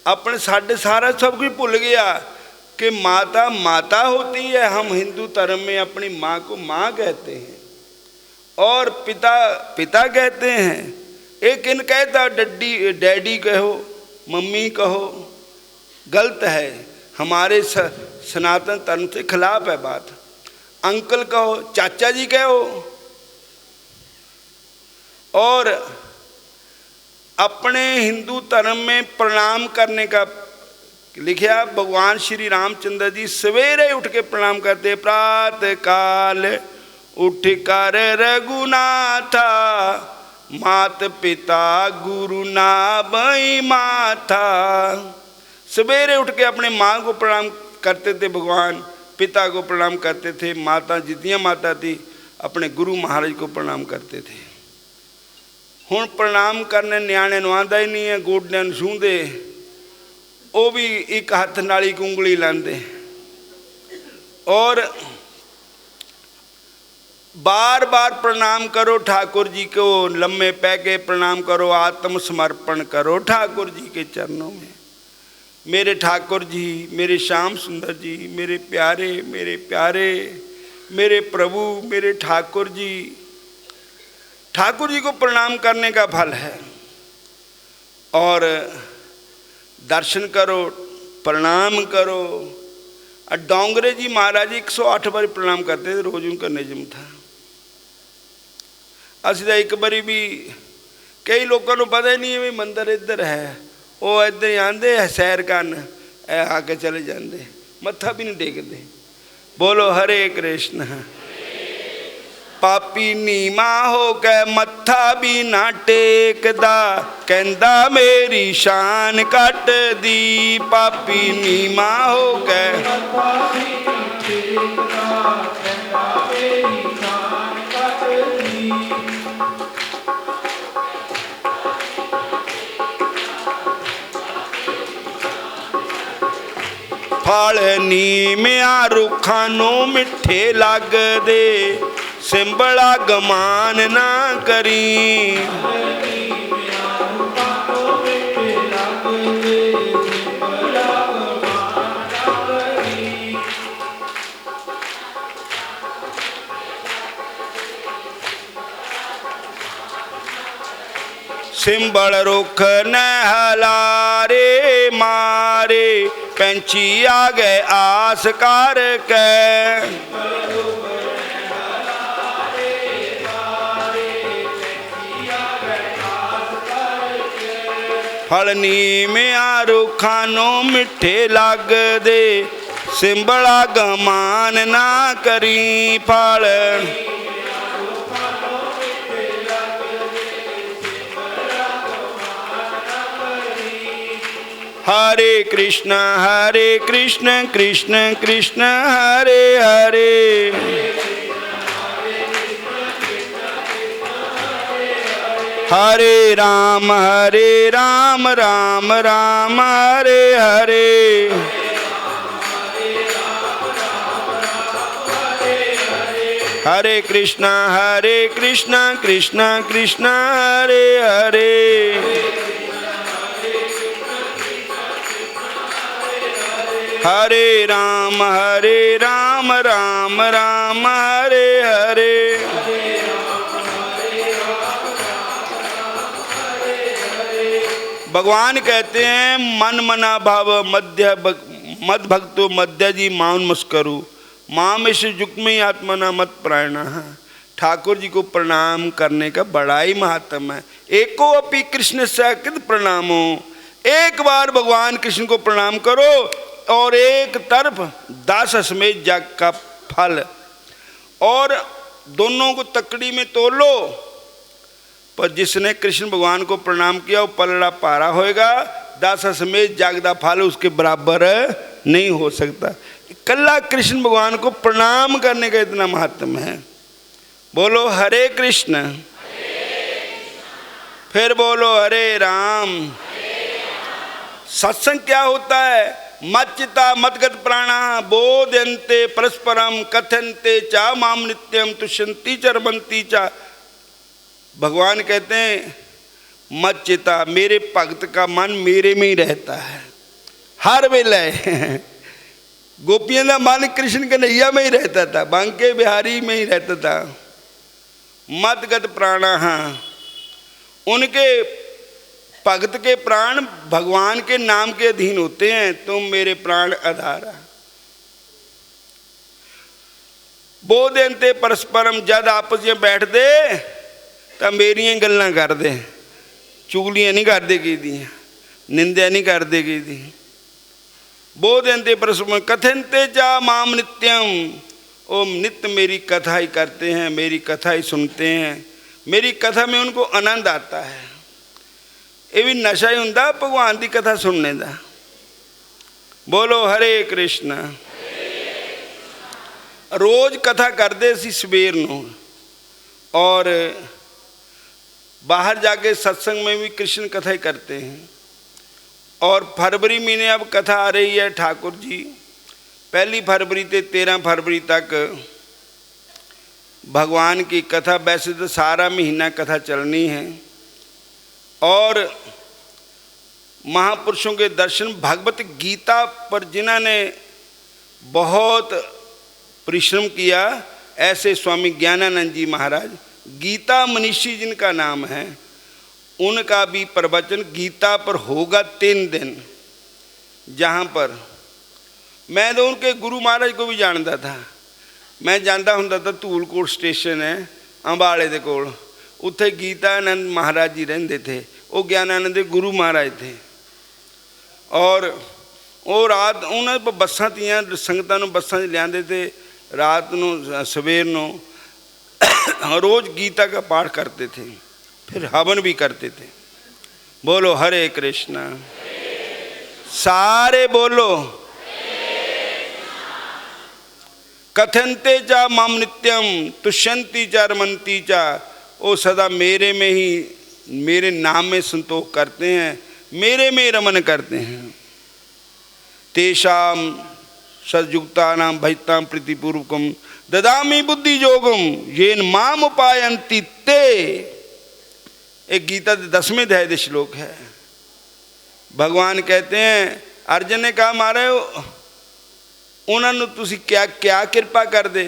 अपने साडे सारा सब कुछ भुल गया कि माता माता होती है। हम हिंदू धर्म में अपनी माँ को माँ कहते हैं और पिता पिता कहते हैं। एक इन कहता डड्डी डैडी कहो, मम्मी कहो, गलत है, हमारे सनातन धर्म से खिलाफ है बात। अंकल कहो, चाचा जी कहो। और अपने हिंदू धर्म में प्रणाम करने का लिखा, भगवान श्री रामचंद्र जी सवेरे उठ के प्रणाम करते, प्रातः काल उठ कर रघुनाथा, मात पिता गुरु ना बई माथा। सवेरे उठ के अपने माँ को प्रणाम करते थे, भगवान पिता को प्रणाम करते थे, माता जितनी माता थी अपने गुरु महाराज को प्रणाम करते थे। हुण प्रणाम करने न्याणे नूं आंदा ही नहीं है, गोडियां नूं छूंदे, वो भी एक हथ नाल ही उंगली लांदे। और बार बार प्रणाम करो ठाकुर जी को, लम्बे पै के प्रणाम करो, आत्म समर्पण करो ठाकुर जी के चरणों में। मेरे ठाकुर जी, मेरे श्याम सुंदर जी, मेरे प्यारे मेरे प्रभु, मेरे ठाकुर जी। ठाकुर जी को प्रणाम करने का फल है। और दर्शन करो, प्रणाम करो। और डोंगरे जी महाराज 108 बार प्रणाम करते थे, रोज उनका नियम था। असी तो एक बारी भी, कई लोगों को पता ही नहीं है भी मंदिर इधर है, वो इधर ही आते है सैर करन, आके चले जाते, मत्था भी नहीं टेकते। बोलो हरे कृष्ण। पापी नीमा हो के मत्था भी ना टेकदा, कहंदा मेरी शान कट दी। पापी नीमा हो के फल नीमिया रुखां नूं मिठे लगदे, सिंबला गमान ना करी। सिंबल रुख न हलारे मारे, पंछी आ गए आस कर के। फल नीमिया रुखां नूं मिठे लगदे, सिंबड़ा गमान ना करी फल। हरे कृष्ण कृष्ण कृष्ण हरे हरे। हरे राम राम राम हरे हरे। हरे कृष्ण कृष्ण कृष्ण हरे हरे। हरे राम राम राम हरे हरे। भगवान कहते हैं मन मना भाव मद भक्तो मध्य जी माउन मस्करू माम इस युग में आत्मना मत प्राण। ठाकुर जी को प्रणाम करने का बड़ा ही महत्व है। एको अपि कृष्ण सकृत प्रणामो, एक बार भगवान कृष्ण को प्रणाम करो और एक तरफ दास समेत जग का फल, और दोनों को तकड़ी में तोल लो। पर जिसने कृष्ण भगवान को प्रणाम किया वो पलड़ा पारा होएगा, दास समेत जग का फल उसके बराबर नहीं हो सकता। कल्ला कृष्ण भगवान को प्रणाम करने का इतना महत्व है। बोलो हरे कृष्ण, फिर बोलो हरे राम। सत्संग क्या होता है? मच्चिता मतगत प्राणा बोधयन्ते परस्परम कथयन्ते चा माम नित्यम तुष्यन्ति च रमन्ति च। भगवान कहते हैं मच्चिता, मेरे भक्त का मन मेरे में ही रहता है हर वेले। गोपियों का मन कृष्ण कन्हैया में ही रहता था, बांके बिहारी में ही रहता था। मतगत प्राणा, उनके भक्त के प्राण भगवान के नाम के अधीन होते हैं। तुम मेरे प्राण आधार। बोधयन्ते परस्परम, जद आपस में बैठ दे तो मेरियां गल्लां कर दे, चुगलियां नहीं कर दे की दी, निंदा नहीं कर दे की दी। बोधयन्ते परस्परम कथयन्ते चा माम नित्यम, ओ नित्य मेरी कथा ही करते हैं, मेरी कथा ही सुनते हैं, मेरी कथा में उनको आनंद आता है। ये भी नशा ही होंदा भगवान की कथा सुनने का। बोलो हरे कृष्ण। रोज कथा करते सी सवेर नूं, और बाहर जाके सत्संग में भी कृष्ण कथा ही करते हैं। और फरवरी महीने अब कथा आ रही है ठाकुर जी, 1 फरवरी से 13 फरवरी तक भगवान की कथा। वैसे तो सारा महीना कथा चलनी है। और महापुरुषों के दर्शन, भगवत गीता पर जिन्होंने बहुत परिश्रम किया, ऐसे स्वामी ज्ञानानंद जी महाराज, गीता मनीषी जिनका नाम है, उनका भी प्रवचन गीता पर होगा 3 दिन। जहाँ पर मैं तो उनके गुरु महाराज को भी जानता था। मैं जानता होंदा था धूलकोट स्टेशन है अंबाले के कोल, उत्थे गीतानंद महाराज जी रहंदे थे। वो ज्ञानानंद के गुरु महाराज थे। और वो रात उन्हें बसां तीयां संगतां नूं बसां च लिआंदे थे, रात नूं सवेर नूं रोज़ गीता का पाठ करते थे, फिर हवन भी करते थे। बोलो हरे कृष्णा, सारे बोलो। कथनते चा मम नित्यम तुष्यन्ति च रमन्ति च, वो सदा मेरे में ही, मेरे नाम में संतोष करते हैं, मेरे में रमन करते हैं। तेषाम सद्युक्तानां भजतां प्रीतिपूर्वकम ददामि बुद्धि योगम येन माम उपायन्ति ते। एक गीता 10वें अध्याय का श्लोक है। भगवान कहते हैं, अर्जुन ने कहा मारे उन्होंने तुसी क्या क्या कृपा कर दे।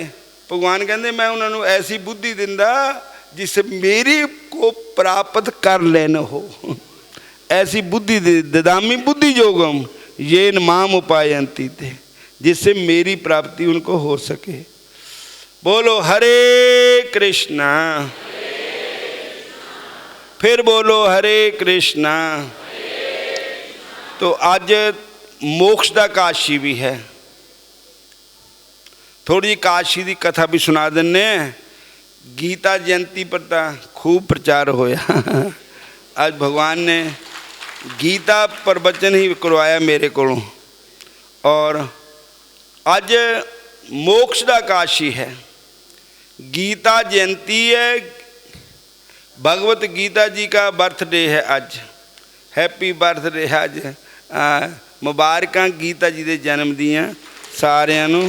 भगवान कहते मैं उन्होंने ऐसी बुद्धि दिंदा जिससे मेरी को प्राप्त कर लेना हो, ऐसी बुद्धि ददामि बुद्धि योगम येन माम उपायन्ति ते, जिससे मेरी प्राप्ति उनको हो सके। बोलो हरे कृष्णा, फिर बोलो हरे कृष्णा। तो आज मोक्ष का काशी भी है। थोड़ी जी काशी की कथा भी सुना देने। गीता जयंती पर तो खूब प्रचार होया। आज भगवान ने गीता प्रवचन ही करवाया मेरे को। और अज मोक्ष का काशी है, गीता जयंती है, भगवत गीता जी का बर्थडे है आज। हैप्पी बर्थडे अज। मुबारक गीता जी के जन्म दियाँ सारिਆਂ ਨੂੰ।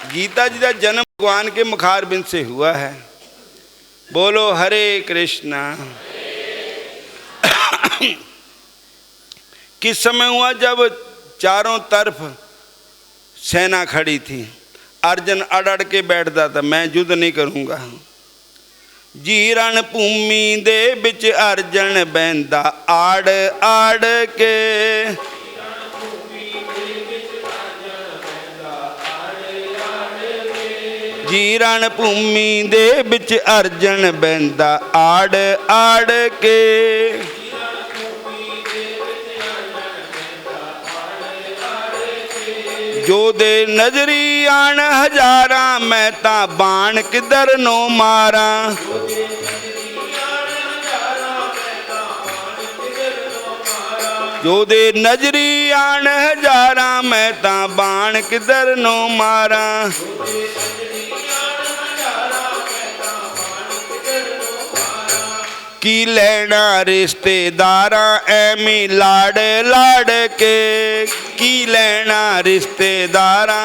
गीता जी का जन्म भगवान के मुखारबिंद से हुआ है। बोलो हरे कृष्णा। किस समय हुआ? जब चारों तरफ सेना खड़ी थी, अर्जुन अड़ अड़ के बैठता था, मैं युद्ध नहीं करूँगा। जी रण भूमि दे बिच अर्जुन बहंदा आड़ आड़ के। जी रण भूमि दे बिच अर्जुन बहंदा आड़ आड़ के। जो दे नजरी आन हजारा, मैं ता बाण किधर नो मारा। जो दे नजरी आन हजारा, मैं ता बाण किधर नो मारा। की लेना रिश्तेदारा ऐमी लाड़ लाड़ के। की लेना रिश्तेदारा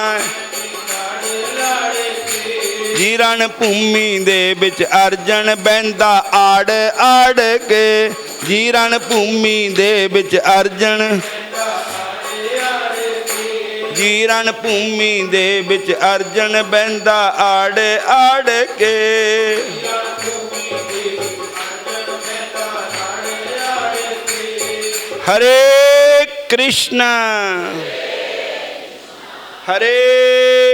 जी रण भूमि दे बिच अर्जुन बहंदा आड़ आड़ के। जी रण भूमि दे बिच अर्जुन, जी रण भूमि दे बिच अर्जुन बहंदा आड़ आड़ के। हरे कृष्णा हरे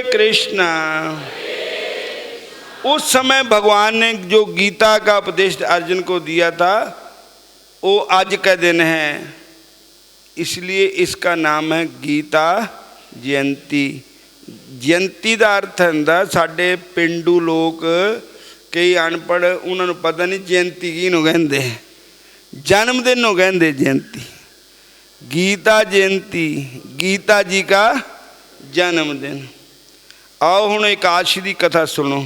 कृष्णा। उस समय भगवान ने जो गीता का उपदेश अर्जुन को दिया था वो आज का दिन है, इसलिए इसका नाम है गीता जयंती। जयंती का अर्थ है साडे पिंडू लोग कई अनपढ़, उन्होंने पता नहीं जयंती किनू कहंदे। जन्मदिन नूं कहंदे जयंती। गीता जयंती, गीता जी का जन्मदिन। आओ हुण एकादशी की कथा सुनो।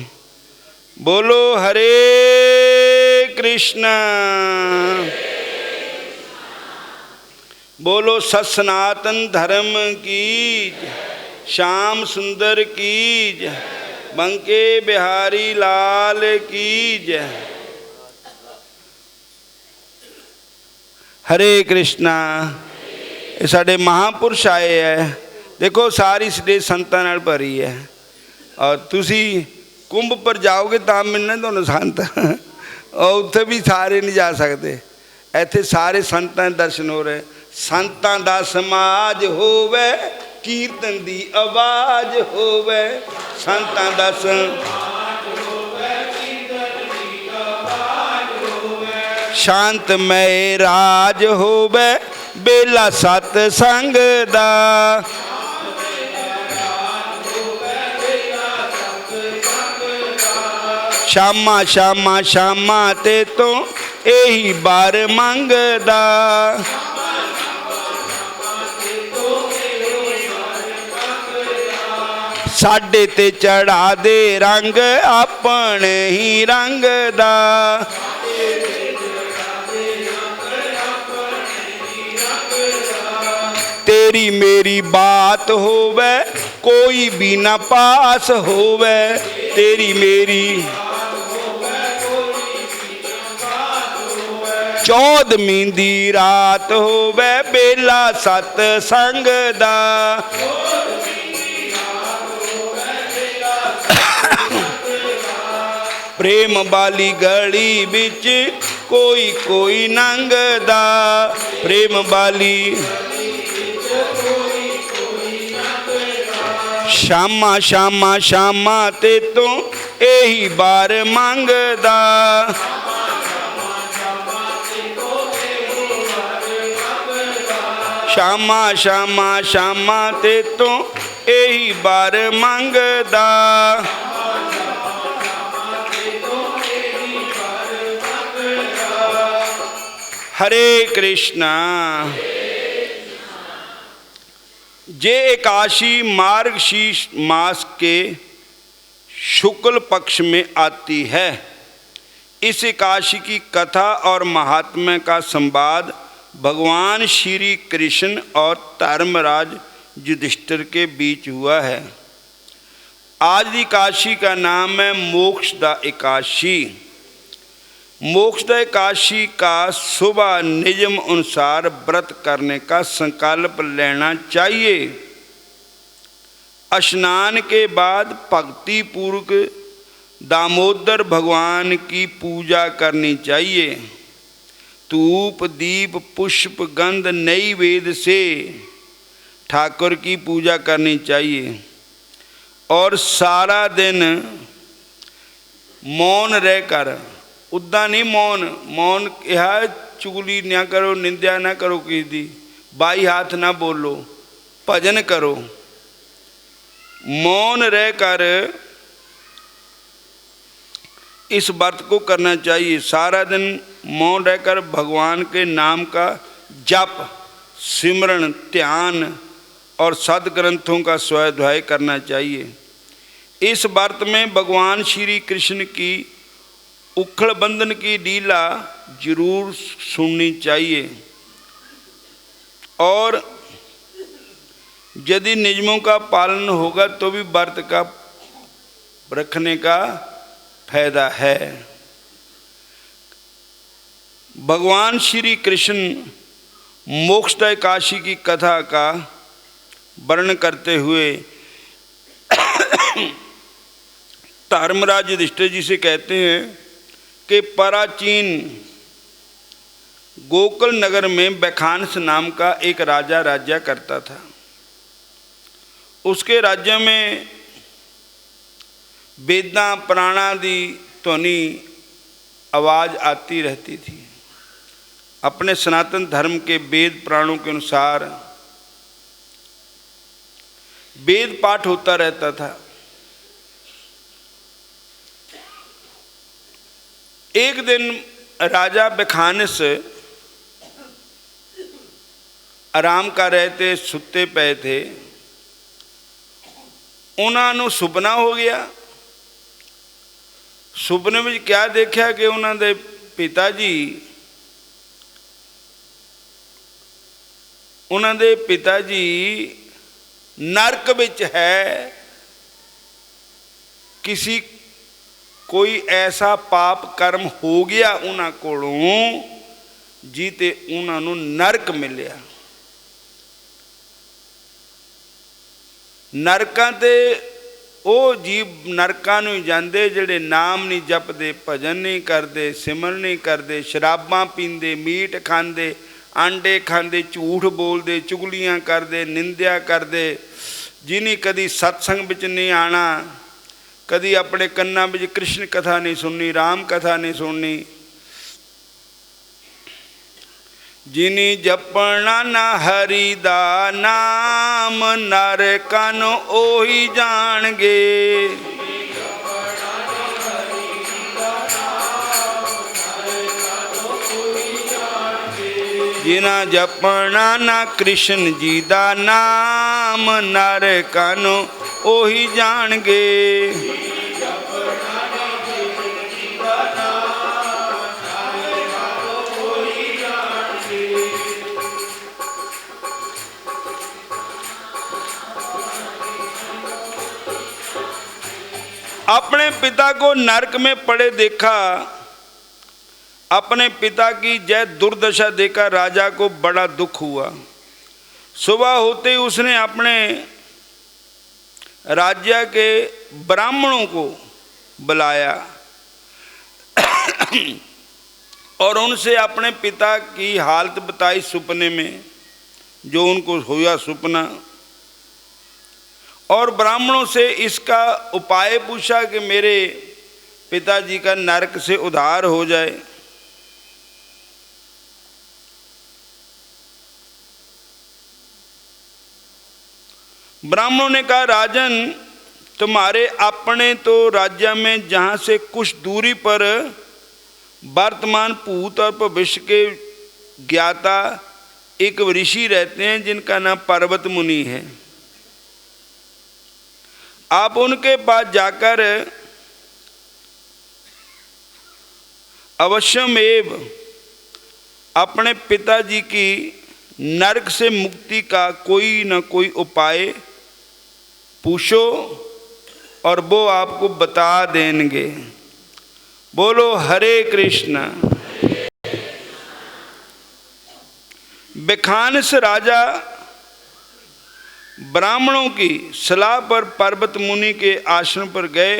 बोलो हरे कृष्णा। बोलो सत सनातन धर्म की, श्याम सुंदर की जय, बंके बिहारी लाल की जय। हरे कृष्णा। ये साढ़े महापुरुष आए है। देखो सारी स्टेज संतां नाल भरी है। और तुसी कुंभ पर जाओगे तो मिलने तुहानूं संत, और उत्थे भी सारे नहीं जा सकते। इत्थे सारे संतां दे दर्शन हो रहे। संतां दा समाज होवे, कीर्तन दी आवाज़ होवे। संतां दा शांतमय राज होवे, बेला सत संग दा। शामा शामा शामा ते तो यही बार मंगदा। साडे ते चढ़ा दे रंग अपने ही रंग दा। तेरी मेरी बात होवे, कोई भी ना पास होवे। तेरी मेरी चौदहवीं दी रात होवे, बेला सत संग दा। प्रेम वाली गली बिच कोई कोई नंगदा। प्रेम वाली शामा शामा शामा ते तो यही बार मंगदा। शामा शामा शामा ते तो एही बार मंगदा। हरे कृष्णा। जे एकादशी मार्गशीर्ष मास के शुक्ल पक्ष में आती है। इस एकादशी की कथा और महात्म्य का संवाद भगवान श्री कृष्ण और धर्मराज युधिष्ठिर के बीच हुआ है। आज की एकादशी का नाम है मोक्षदा एकादशी। मोक्षदा एकादशी का सुबह नियम अनुसार व्रत करने का संकल्प लेना चाहिए। स्नान के बाद भक्ति पूर्वक दामोदर भगवान की पूजा करनी चाहिए। धूप दीप पुष्प गंध नैवेद्य से ठाकुर की पूजा करनी चाहिए और सारा दिन मौन रहकर, उदा नहीं मौन यह चुगली ना करो, निंदा ना करो, किसी दी बाई हाथ ना बोलो, भजन करो। मौन रहकर इस व्रत को करना चाहिए। सारा दिन मौन रहकर भगवान के नाम का जप, सिमरन, ध्यान और सदग्रंथों का स्वाध्याय करना चाहिए। इस व्रत में भगवान श्री कृष्ण की उखड़ बंधन की लीला जरूर सुननी चाहिए और यदि नियमों का पालन होगा तो भी व्रत का रखने का फायदा है। भगवान श्री कृष्ण मोक्षदा एकादशी की कथा का वर्णन करते हुए धर्मराज युधिष्ठिर जी से कहते हैं कि प्राचीन गोकुल नगर में बैखानस नाम का एक राजा राज्य करता था। उसके राज्य में वेदां प्राणादि ध्वनि आवाज़ आती रहती थी। अपने सनातन धर्म के वेद प्राणों के अनुसार वेद पाठ होता रहता था। एक दिन राजा बैखानस आराम कर रहे थे, सुते पे थे। उन्होंने सुपना हो गया। सुपने में क्या देखा कि उन्होंने पिताजी नरक विच है। किसी कोई ऐसा पाप कर्म हो गया उन्होंने कोलों जी ते उन्होंने नरक मिलिया। नरकां ते ਉਹ जीव नरकां ਨੂੰ ਜਾਂਦੇ ਜਿਹੜੇ नाम नहीं जपते, भजन नहीं करते, सिमरन नहीं करते, शराबां पींदे, मीट खांदे, आंडे खांदे, झूठ बोलते, चुगलियां करते, निंदा करते, जिन्हें कदी सत्संग विच नहीं आना, कदी अपने कन्नां विच कृष्ण कथा नहीं सुननी, राम कथा नहीं सुननी, जिनी जपना ना हरि दा नाम नरकां नूं ओही जाणगे। जिना जपना ना कृष्ण जी दा नाम नरकां नूं ओही जाणगे। अपने पिता को नरक में पड़े देखा। अपने पिता की जय दुर्दशा देखकर राजा को बड़ा दुख हुआ। सुबह होते ही उसने अपने राज्य के ब्राह्मणों को बुलाया और उनसे अपने पिता की हालत बताई सपने में, जो उनको हुआ सपना, और ब्राह्मणों से इसका उपाय पूछा कि मेरे पिताजी का नरक से उद्धार हो जाए। ब्राह्मणों ने कहा, राजन, तुम्हारे अपने तो राज्य में जहाँ से कुछ दूरी पर वर्तमान भूत और भविष्य के ज्ञाता एक ऋषि रहते हैं जिनका नाम पर्वत मुनि है। आप उनके पास जाकर अवश्यमेव अपने पिताजी की नरक से मुक्ति का कोई न कोई उपाय पूछो और वो आपको बता देंगे। बोलो हरे कृष्णा। बिखानस राजा ब्राह्मणों की सलाह पर पर्वत मुनि के आश्रम पर गए।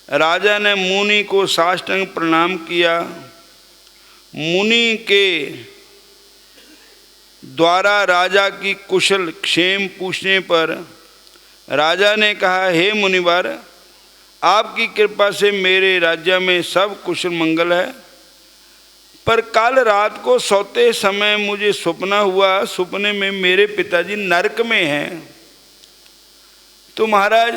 राजा ने मुनि को साष्टांग प्रणाम किया। मुनि के द्वारा राजा की कुशल क्षेम पूछने पर राजा ने कहा, हे मुनिवर, आपकी कृपा से मेरे राज्य में सब कुशल मंगल है, पर कल रात को सोते समय मुझे सपना हुआ। सपने में मेरे पिताजी नरक में हैं। तो महाराज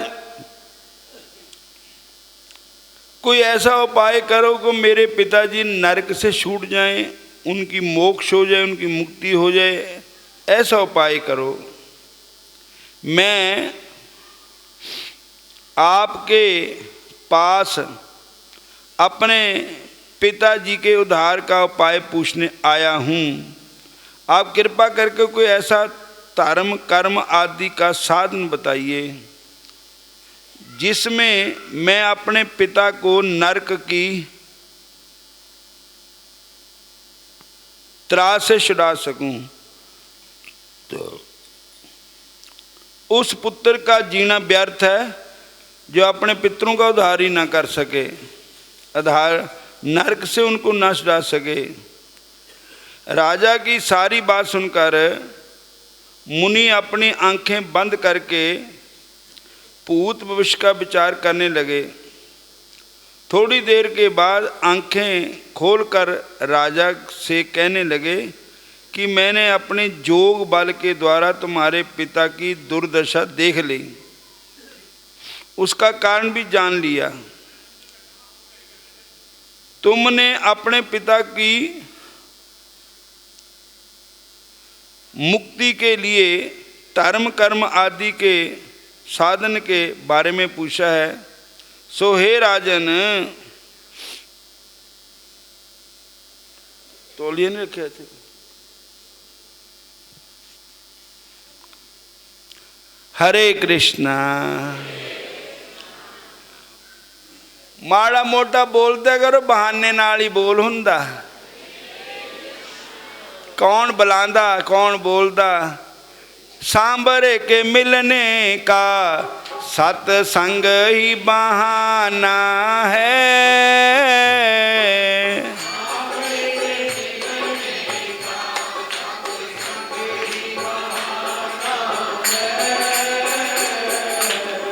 कोई ऐसा उपाय करो कि मेरे पिताजी नरक से छूट जाएं, उनकी मोक्ष हो जाए, उनकी मुक्ति हो जाए, ऐसा उपाय करो। मैं आपके पास अपने पिताजी के उद्धार का उपाय पूछने आया हूँ। आप कृपा करके कोई ऐसा धर्म कर्म आदि का साधन बताइए जिसमें मैं अपने पिता को नरक की त्रास से छुड़ा सकूं। तो उस पुत्र का जीना व्यर्थ है जो अपने पितरों का उद्धार ही ना कर सके, उद्धार नरक से उनको न छुड़ा सके। राजा की सारी बात सुनकर मुनि अपनी आंखें बंद करके भूत भविष्य का विचार करने लगे। थोड़ी देर के बाद आंखें खोलकर राजा से कहने लगे कि मैंने अपने जोग बल के द्वारा तुम्हारे पिता की दुर्दशा देख ली, उसका कारण भी जान लिया। तुमने अपने पिता की मुक्ति के लिए धर्म कर्म आदि के साधन के बारे में पूछा है। सो हे राजन, तौलिए ने रखे थे। हरे कृष्णा। माड़ा मोटा बोलते करो, बहाने नाल ही बोल हुंदा। कौन बुलांदा कौन बोलदा। सांभरे के मिलने का सत्संग ही बहाना है।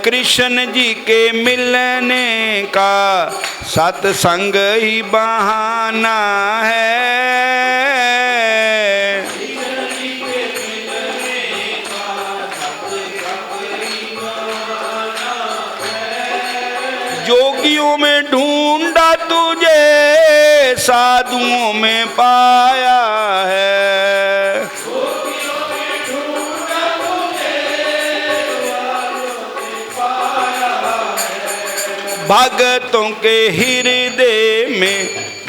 कृष्ण जी के मिलने का सत्संग ही बहाना है। जोगियों में ढूंढा तुझे, साधुओं में पाया है। भगतों के हृदय में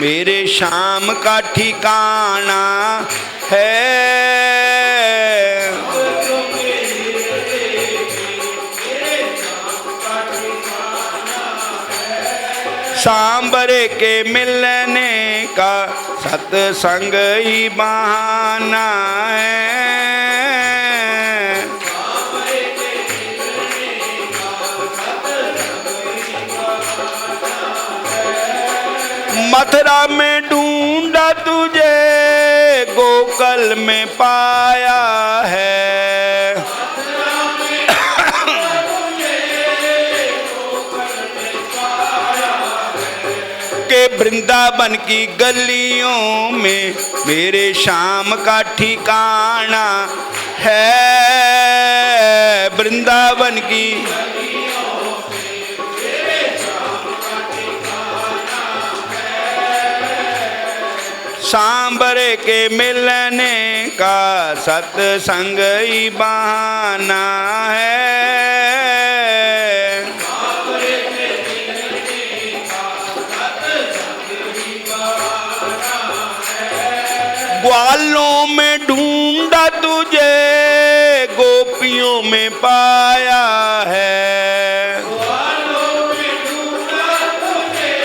मेरे श्याम का ठिकाना है। सांबरे के मिलने का सत्संग ही बहाना है। मथुरा में ढूंढा तुझे, गोकुल में पाया है। के वृंदावन की गलियों में मेरे श्याम का ठिकाना है। वृंदावन की। सांबरे के मिलने का सत्संग ही बहाना है। ग्वालों में ढूंढा तुझे, गोपियों में पाया है। ग्वालों में ढूंढा तुझे,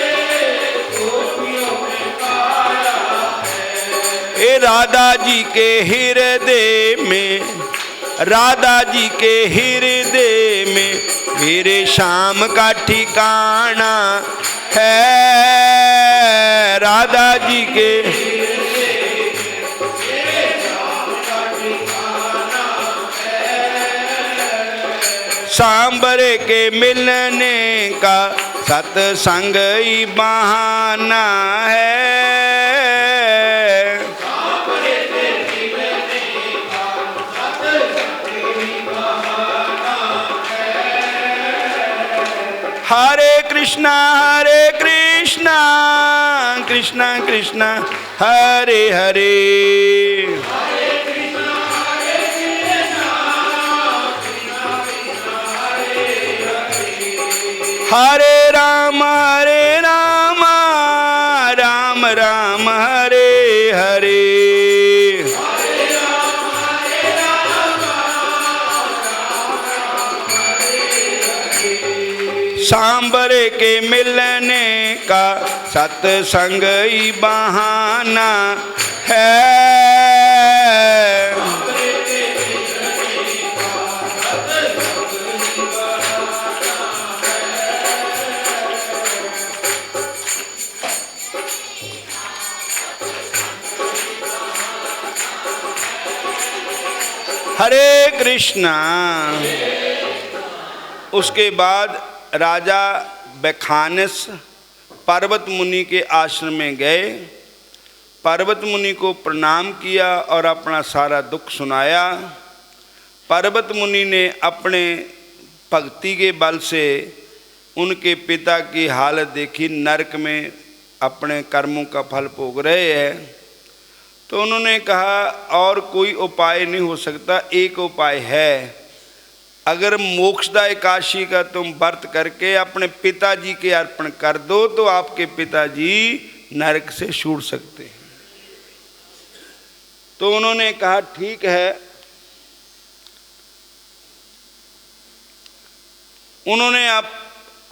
गोपियों में पाया है। ए राधा जी के हृदय में, राधा जी के हृदय में मेरे श्याम का ठिकाना है। राधा जी के सांबरे के मिलने का सत्संग ही बहाना है। सांबरे के मिलने का सत्संग ही बहाना है। हरे कृष्णा कृष्णा कृष्णा हरे हरे। हरे राम राम राम हरे हरे। सांबरे के मिलने का सत्संग ही बहाना है। हरे कृष्णा। उसके बाद राजा बैखानस पर्वत मुनि के आश्रम में गए, पर्वत मुनि को प्रणाम किया और अपना सारा दुख सुनाया। पर्वत मुनि ने अपने भक्ति के बल से उनके पिता की हालत देखी, नरक में अपने कर्मों का फल भोग रहे हैं। तो उन्होंने कहा और कोई उपाय नहीं हो सकता, एक उपाय है। अगर मोक्षदा एकादशी का तुम व्रत करके अपने पिताजी के अर्पण कर दो तो आपके पिताजी नरक से छूट सकते हैं। तो उन्होंने कहा ठीक है। उन्होंने अब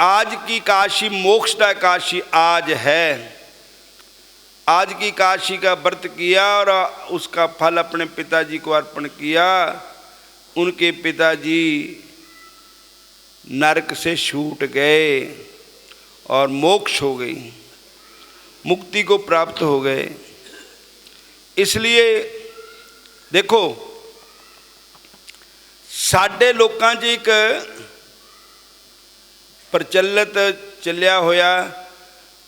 आज की काशी, मोक्षदा एकादशी आज है, आज की काशी का व्रत किया और उसका फल अपने पिताजी को अर्पण किया। उनके पिताजी नरक से छूट गए और मोक्ष हो गई, मुक्ति को प्राप्त हो गए। इसलिए देखो साडे लोकां 'च एक प्रचलित चलिया होया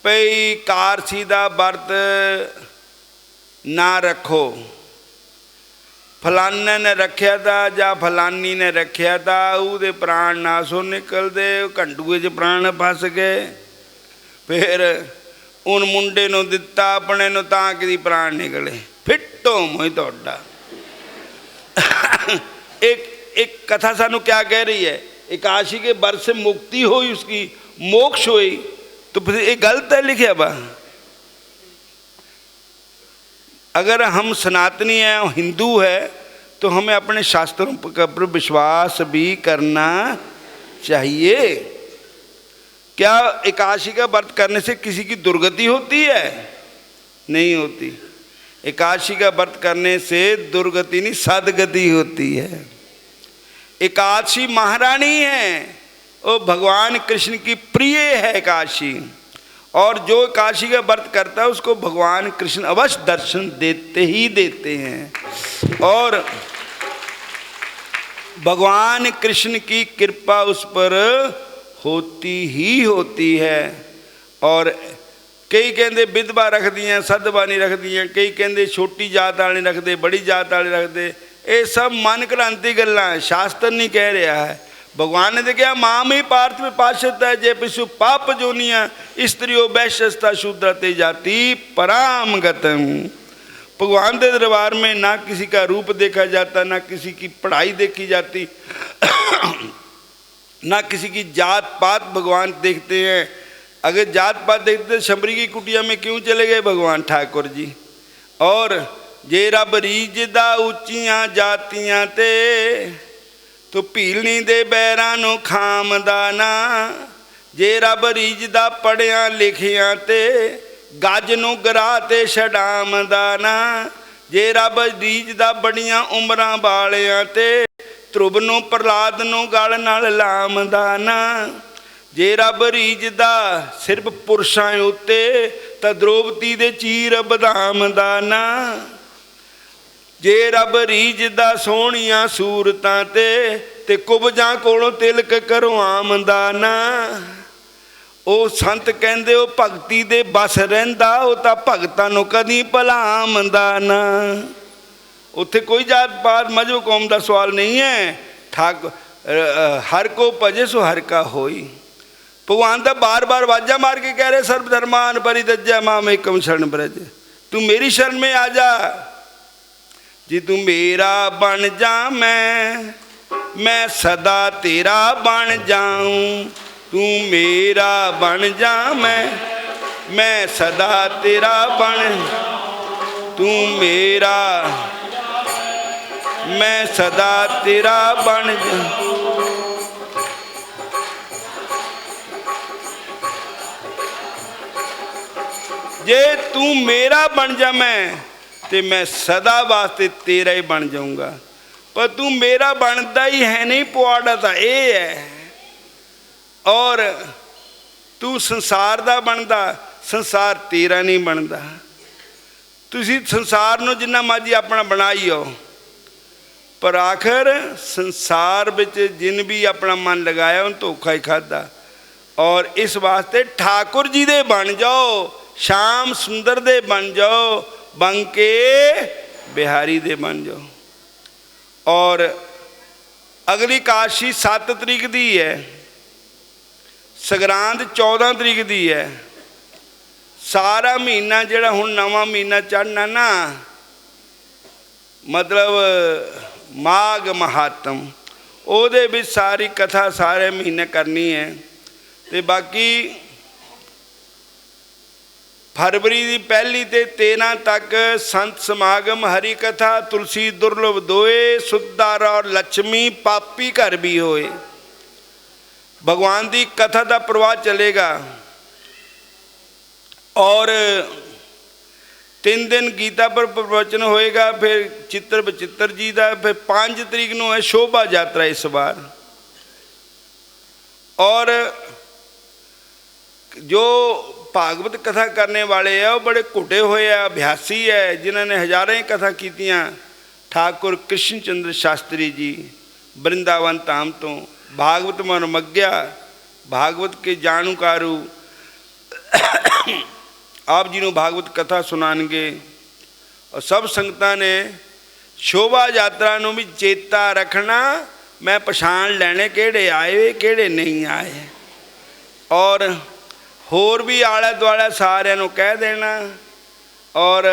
भई कारसी दा व्रत ना रखो, फलाने ने रखिया था या फलानी ने रखिया था, उहदे प्राण नासों निकलते, कंडूए च प्राण फस गए। फिर उन मुंडे नूं दिता अपने नूं तां कि प्राण निकले, फिटो मोई तोड़ा। एक कथा सानू क्या कह रही है, एकादशी के व्रत से मुक्ति हुई, उसकी मोक्ष हुई, तो फिर ये गलत है लिखा बा। अगर हम सनातनी हैं और हिंदू है तो हमें अपने शास्त्रों पर विश्वास भी करना चाहिए। क्या एकादशी का व्रत करने से किसी की दुर्गति होती है? नहीं होती। एकादशी का व्रत करने से दुर्गति नहीं सदगति होती है। एकादशी महारानी है, वो भगवान कृष्ण की प्रिय है एकादशी, और जो एकादशी का व्रत करता है उसको भगवान कृष्ण अवश्य दर्शन देते ही देते हैं, और भगवान कृष्ण की कृपा उस पर होती ही होती है। और कई कहते विधवा रख दियाँ, सदवा नहीं रख दियाँ, कई कहते छोटी जात वाले रखते, बड़ी जात वाले रखते। ये सब मन क्रांति गल्लां, शास्त्र नहीं कह रहा है। भगवान ने तो कहा माम ही पार्थ में पाशत है जे पिशु पाप जोनिया स्त्रियों वैश्यस्ता शूद्र ते जाति पराम गतम। भगवान के दरबार में ना किसी का रूप देखा जाता, ना किसी की पढ़ाई देखी जाती, ना किसी की जात पात भगवान देखते हैं। अगर जात पात देखते शबरी की कुटिया में क्यों चले गए भगवान ठाकुर जी। और जे रब रीजदा उच्चियां जातियां ते तो भीलनी दे बैरां नूं खामदा ना। जे रब रीजदा पढ़िया लिखिया ते गज नूं गरा ते छडामदा ना। जे रब रीजदा बड़ियां उमरां वालियां ते ध्रुव नूं प्रहलाद नूं गल नाल लामदा ना। जे रब रीजदा सिर्फ पुरुषां उत्ते तां द्रौपदी दे चीर बदामदा ना। जे रब रीजदा सोहणियां सूरतां ते कुबजां कोलों तिलक करवामदा ना। ਉਹ ਸੰਤ ਕਹਿੰਦੇ ਉਹ ਭਗਤੀ ਦੇ ਬਸ ਰਹਿੰਦਾ, ਉਹ ਤਾਂ ਭਗਤਾਂ ਨੂੰ ਕਦੀ ਭੁਲਾਮਦਾ ਨਾ। ਉੱਥੇ ਕੋਈ ਜਾਤ ਪਾਤ ਮਜ਼ਹਬ ਕੌਮ ਦਾ ਸਵਾਲ ਨਹੀਂ ਹੈ। ਹਰ ਕੋ ਭਜੇ ਸੋ ਹਰ ਕਾ ਹੋਈ। ਭਗਵਾਨ ਤਾਂ ਬਾਰ ਬਾਰ ਆਵਾਜ਼ਾਂ ਮਾਰ ਕੇ ਕਹਿ ਰਹੇ ਸਰਬ ਧਰਮਾਨ परित्यज्य माम एकम शरण ब्रज। तू मेरी शरण में आ जा। जी तू मेरा बन जा मैं सदा तेरा बन जाऊं। तू मेरा बन जा मैं सदा तेरा बन। तू मेरा मैं सदा तेरा बन जा। जे तू मेरा बन जा तो मैं सदा वास्ते तेरा ही बन जाऊंगा। पर तू मेरा बनता ही है नहीं, पुआड़ा तो ये है। और तू संसार दा बनदा, संसार तेरा नहीं बनता। तुसी संसार नूं जिन्ना मर्जी अपना बनाई हो, पर आखिर संसार विच जिन भी अपना मन लगाया उन धोखा ही खादा। और इस वास्ते ठाकुर जी दे बन जाओ, श्याम सुंदर दे बन जाओ, बंके बिहारी दे बन जाओ। और अगली काशी 7 तरीक दी है, संगरांद 14 तरीक दी है। सारा महीना जिहड़ा हुण नवां महीना चढ़ना ना, मतलब माघ महात्म, ਉਹਦੇ ਵਿੱਚ सारी कथा सारे महीने करनी है। तो बाकी फरवरी की 1 ते 13 तक संत समागम, हरी कथा, तुलसी दुर्लभ दोए, सुधार और लक्ष्मी पापी घर भी होए। भगवान की कथा का प्रवाह चलेगा। और 3 दिन गीता पर प्रवचन होएगा। फिर चित्र बचित्र जी का, फिर 5 तरीक नूं है शोभा यात्रा इस बार। और जो भागवत कथा करने वाले हैं वो बड़े घुटे हुए हैं, अभ्यासी है, जिन्होंने हज़ारों ही कथा कीतियाँ। ठाकुर कृष्ण चंद्र शास्त्री जी वृंदावन धाम तो भागवत मन मग्या, भागवत के जाणूकारू आप जी को भागवत कथा सुनाएंगे। और सब संगतां ने शोभा यात्रा नूं भी चेता रखना, मैं पछाण लैने किहड़े आए किहड़े नहीं आए। और होर भी आले दुआले सारिआं नूं कह देना। और